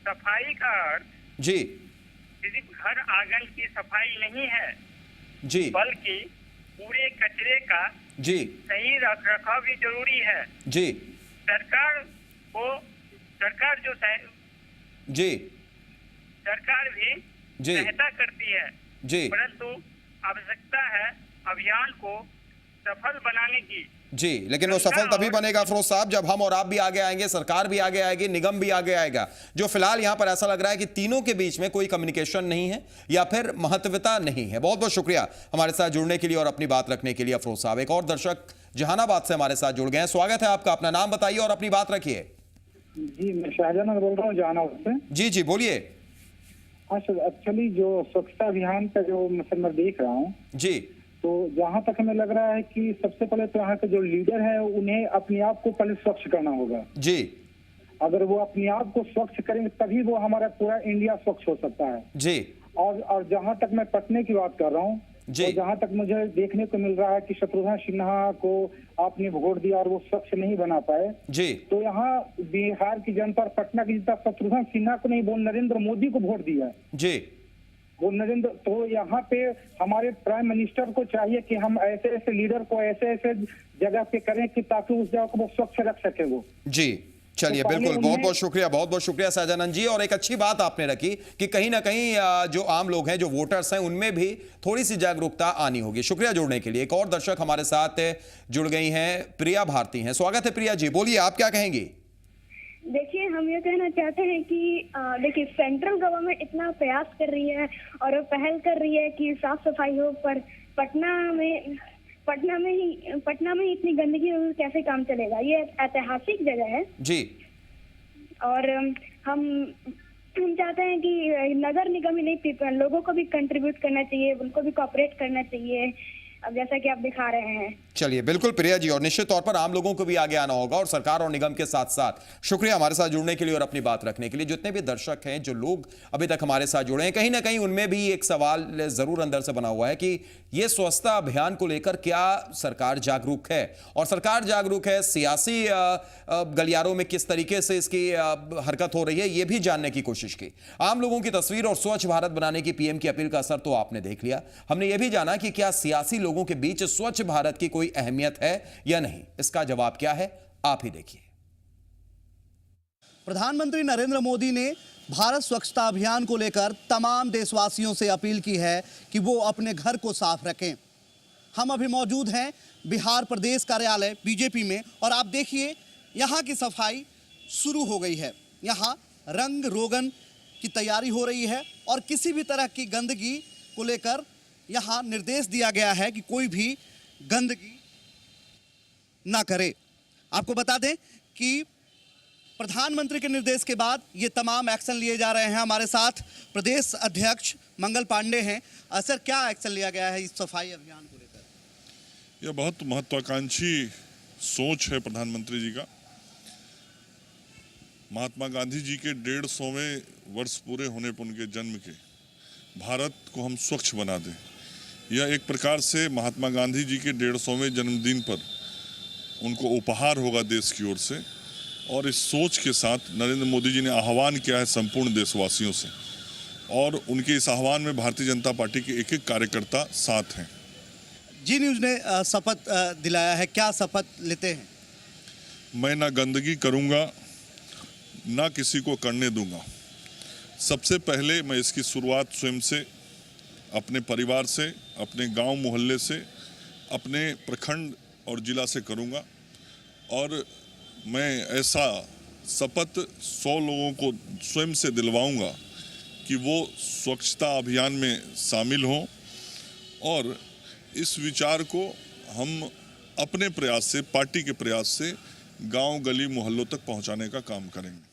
सफाई का अर्थ जी सिर्फ घर आंगन की सफाई नहीं है जी, बल्कि पूरे कचरे का जी सही रखरखाव भी जरूरी है जी। सरकार जो जी सरकार भी जी सहायता करती है जी, परंतु आवश्यकता है अभियान को सफल बनाने की जी। लेकिन वो सफल तभी बनेगा अफरोज साहब जब हम और आप भी आगे आएंगे, सरकार भी आगे आएगी, निगम भी आगे आएगा। जो फिलहाल यहां पर ऐसा लग रहा है कि तीनों के बीच में कोई कम्युनिकेशन नहीं है या फिर महत्वता नहीं है। बहुत बहुत शुक्रिया हमारे साथ जुड़ने के लिए और अपनी बात रखने के लिए अफरोज साहब। एक और दर्शक जहानाबाद से हमारे साथ जुड़ गए हैं। स्वागत है आपका, अपना नाम बताइए और अपनी बात रखिए। जी, मैं शाहजहां बोल रहा हूँ जहानाबाद से। जी जी बोलिए। हाँ सर, एक्चुअली जो स्वच्छता अभियान का जो मैं देख रहा हूँ जी, तो जहाँ तक हमें लग रहा है कि सबसे पहले तो यहाँ के जो लीडर है उन्हें अपने आप को पहले स्वच्छ करना होगा जी। अगर वो अपने आप को स्वच्छ करेंगे तभी वो हमारा पूरा इंडिया स्वच्छ हो सकता है जी। और जहाँ तक मैं पटने की बात कर रहा हूँ, तो जहाँ तक मुझे देखने को मिल रहा है कि शत्रुघ्न सिन्हा को आपने वोट दिया और वो स्वच्छ नहीं बना पाए जी, तो यहाँ बिहार की जनता और पटना की जनता शत्रुघ्न सिन्हा को नहीं, वो नरेंद्र मोदी को वोट दिया जी। वो नरेंद्र, तो यहाँ पे हमारे प्राइम मिनिस्टर को चाहिए कि हम ऐसे ऐसे लीडर को ऐसे ऐसे जगह पे करें कि ताकि उस जगह को वो स्वच्छ रख सके वो। जी चलिए, तो बिल्कुल, बहुत बहुत शुक्रिया सहजानंद जी। और एक अच्छी बात आपने रखी कि कहीं ना कहीं जो आम लोग हैं, जो वोटर्स हैं, उनमें भी थोड़ी सी जागरूकता आनी होगी। शुक्रिया जुड़ने के लिए। एक और दर्शक हमारे साथ जुड़ गई हैं, प्रिया भारती हैं। स्वागत है प्रिया जी, बोलिए आप क्या कहेंगी? देखिए, हम ये कहना चाहते हैं कि देखिए, सेंट्रल गवर्नमेंट इतना प्रयास कर रही है और पहल कर रही है कि साफ सफाई हो, पर पटना में ही इतनी गंदगी हो, कैसे काम चलेगा? ये ऐतिहासिक जगह है जी। और हम चाहते हैं कि नगर निगम ही नहीं, लोगों को भी कंट्रीब्यूट करना चाहिए, उनको भी कोऑपरेट करना चाहिए, अब जैसा कि आप दिखा रहे हैं। चलिए, बिल्कुल प्रिया जी, और निश्चित तौर पर आम लोगों को भी आगे आना होगा और सरकार और निगम के साथ साथ। शुक्रिया हमारे साथ जुड़ने के लिए और अपनी बात रखने के लिए। जितने भी दर्शक हैं, जो लोग अभी तक हमारे साथ जुड़े हैं, कहीं ना कहीं उनमें भी एक सवाल जरूर अंदर से बना हुआ है कि ये स्वच्छता अभियान को लेकर क्या सरकार जागरूक है, और सरकार जागरूक है, सियासी गलियारों में किस तरीके से इसकी हरकत हो रही है, ये भी जानने की कोशिश की। आम लोगों की तस्वीर और स्वच्छ भारत बनाने की पीएम की अपील का असर तो आपने देख लिया। हमने ये भी जाना कि क्या सियासी लोगों के बीच स्वच्छ भारत की कोई अहमियत है या नहीं। इसका जवाब क्या है, आप ही देखिए। प्रधानमंत्री नरेंद्र मोदी ने भारत स्वच्छता अभियान को लेकर तमाम देशवासियों से अपील की है कि वो अपने घर को साफ रखें। हम अभी मौजूद हैं बिहार प्रदेश कार्यालय बीजेपी में, और आप देखिए यहाँ की सफाई शुरू हो गई है। यहाँ रंग रोगन की तैयारी हो रही है और किसी भी तरह की गंदगी को लेकर यहाँ निर्देश दिया गया है कि कोई भी गंदगी ना करे। आपको बता दें कि प्रधानमंत्री के निर्देश के बाद ये तमाम एक्शन लिए जा रहे हैं। हमारे साथ प्रदेश अध्यक्ष मंगल पांडे हैं। सर, क्या एक्शन लिया गया है इस सफाई अभियान को लेकर? यह बहुत महत्वाकांक्षी सोच है प्रधानमंत्री जी का। महात्मा गांधी जी के 150वें वर्ष पूरे होने पर उनके जन्म के, भारत को हम स्वच्छ बना दें, यह एक प्रकार से महात्मा गांधी जी के 150वें जन्मदिन पर उनको उपहार होगा देश की ओर से। और इस सोच के साथ नरेंद्र मोदी जी ने आह्वान किया है संपूर्ण देशवासियों से, और उनके इस आह्वान में भारतीय जनता पार्टी के एक एक कार्यकर्ता साथ हैं। जी न्यूज़ ने शपथ दिलाया है, क्या शपथ लेते हैं? मैं ना गंदगी करूंगा, ना किसी को करने दूंगा। सबसे पहले मैं इसकी शुरुआत स्वयं से, अपने परिवार से, अपने गांव मोहल्ले से, अपने प्रखंड और जिला से करूंगा। और मैं ऐसा शपथ 100 लोगों को स्वयं से दिलवाऊंगा कि वो स्वच्छता अभियान में शामिल हों, और इस विचार को हम अपने प्रयास से, पार्टी के प्रयास से गांव गली मोहल्लों तक पहुंचाने का काम करेंगे।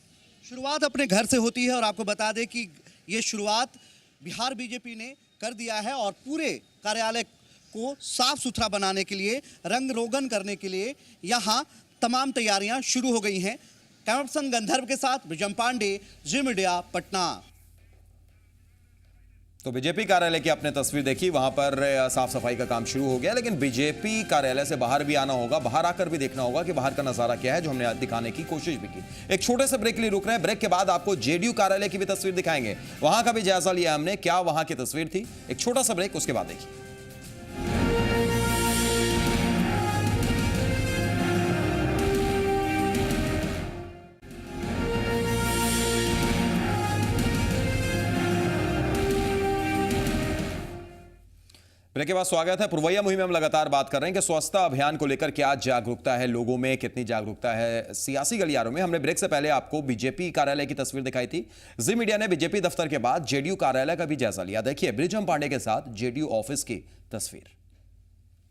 शुरुआत अपने घर से होती है, और आपको बता दें कि ये शुरुआत बिहार बीजेपी ने कर दिया है, और पूरे कार्यालय को साफ सुथरा बनाने के लिए, रंग रोगन करने के लिए यहाँ तमाम तैयारियां शुरू हो गई हैं। कैमरा पर्सन गंधर्व के साथ ब्रिजम पांडे, जी मीडिया, पटना। तो बीजेपी कार्यालय की आपने तस्वीर देखी, वहां पर साफ सफाई का काम शुरू हो गया, लेकिन बीजेपी कार्यालय से बाहर भी आना होगा, बाहर आकर भी देखना होगा कि बाहर का नजारा क्या है, जो हमने दिखाने की कोशिश भी की। एक छोटे से ब्रेक के लिए रुक रहे हैं। ब्रेक के बाद आपको जेडीयू कार्यालय की भी तस्वीर दिखाएंगे, वहां का भी जायजा लिया हमने, क्या वहां की तस्वीर थी। एक छोटा सा ब्रेक, उसके बाद देखिए। ब्रेक के बाद स्वागत है। पुरवैया मुहिम में हम लगातार बात कर रहे हैं कि स्वच्छता अभियान को लेकर क्या जागरूकता है लोगों में, कितनी जागरूकता है सियासी गलियारों में। हमने ब्रेक से पहले आपको बीजेपी कार्यालय की तस्वीर दिखाई थी। जी मीडिया ने बीजेपी दफ्तर के बाद जेडीयू कार्यालय का भी जायजा लिया। देखिए ब्रिजम पांडे के साथ जेडीयू ऑफिस की तस्वीर।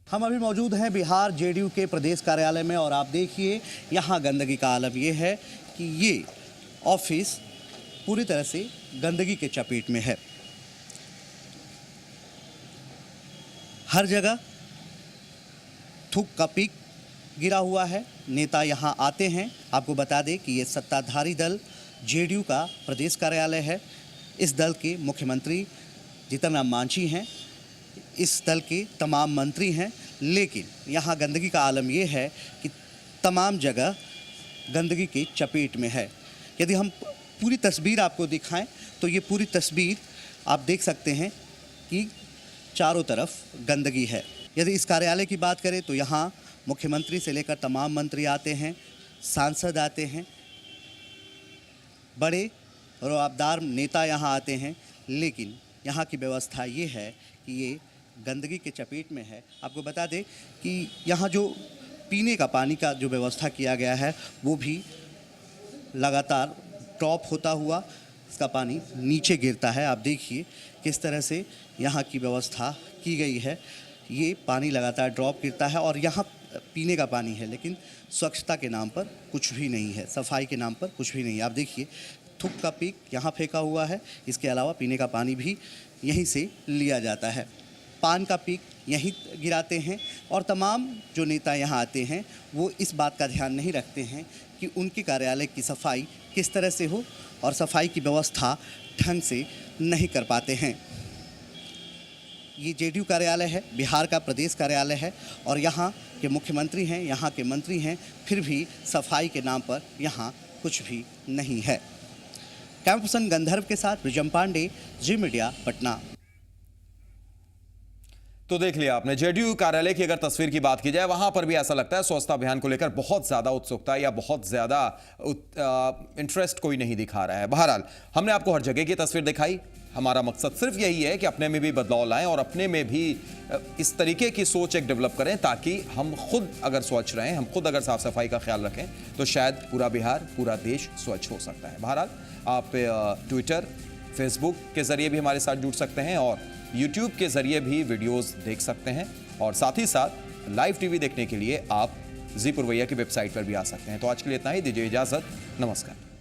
हम अभी मौजूद हैं बिहार जेडीयू के प्रदेश कार्यालय में, और आप देखिए यहाँ गंदगी का आलम ये है कि ये ऑफिस पूरी तरह से गंदगी के चपेट में है। हर जगह थूक का पीक गिरा हुआ है। नेता यहाँ आते हैं। आपको बता दें कि ये सत्ताधारी दल जेडीयू का प्रदेश कार्यालय है। इस दल के मुख्यमंत्री जीतन राम मांझी हैं, इस दल के तमाम मंत्री हैं, लेकिन यहाँ गंदगी का आलम ये है कि तमाम जगह गंदगी के चपेट में है। यदि हम पूरी तस्वीर आपको दिखाएं तो ये पूरी तस्वीर आप देख सकते हैं कि चारों तरफ गंदगी है। यदि इस कार्यालय की बात करें तो यहाँ मुख्यमंत्री से लेकर तमाम मंत्री आते हैं, सांसद आते हैं, बड़े रौबदार नेता यहाँ आते हैं, लेकिन यहाँ की व्यवस्था ये है कि ये गंदगी के चपेट में है। आपको बता दें कि यहाँ जो पीने का पानी का जो व्यवस्था किया गया है वो भी लगातार ड्रॉप होता हुआ इसका पानी नीचे गिरता है। आप देखिए किस तरह से यहाँ की व्यवस्था की गई है। ये पानी लगातार ड्रॉप गिरता है और यहाँ पीने का पानी है, लेकिन स्वच्छता के नाम पर कुछ भी नहीं है, सफाई के नाम पर कुछ भी नहीं है। आप देखिए थूक का पीक यहाँ फेंका हुआ है, इसके अलावा पीने का पानी भी यहीं से लिया जाता है। पान का पीक यहीं गिराते हैं और तमाम जो नेता यहाँ आते हैं वो इस बात का ध्यान नहीं रखते हैं कि उनके कार्यालय की सफाई किस तरह से हो और सफाई की व्यवस्था ढंग से नहीं कर पाते हैं। ये जेडीयू कार्यालय है, बिहार का प्रदेश कार्यालय है और यहाँ के मुख्यमंत्री हैं, यहाँ के मंत्री हैं, फिर भी सफाई के नाम पर यहाँ कुछ भी नहीं है। कैमरा पर्सन गंधर्व के साथ विजम पांडे, जी मीडिया, पटना। तो देख लिया आपने जेडीयू कार्यालय की अगर तस्वीर की बात की जाए, वहां पर भी ऐसा लगता है स्वच्छता अभियान को लेकर बहुत ज्यादा उत्सुकता या बहुत ज्यादा इंटरेस्ट कोई नहीं दिखा रहा है। बहरहाल हमने आपको हर जगह की तस्वीर दिखाई। हमारा मकसद सिर्फ यही है कि अपने में भी बदलाव लाएं और अपने में भी इस तरीके की सोच एक डेवलप करें ताकि हम खुद अगर स्वच्छ रहें, हम खुद अगर साफ सफाई का ख्याल रखें तो शायद पूरा बिहार, पूरा देश स्वच्छ हो सकता है। बहरहाल आप ट्विटर, फेसबुक के जरिए भी हमारे साथ जुड़ सकते हैं और यूट्यूब के जरिए भी वीडियोस देख सकते हैं और साथ ही साथ लाइव टीवी देखने के लिए आप जी पुरवैया की वेबसाइट पर भी आ सकते हैं। तो आज के लिए इतना ही, दीजिए इजाजत, नमस्कार।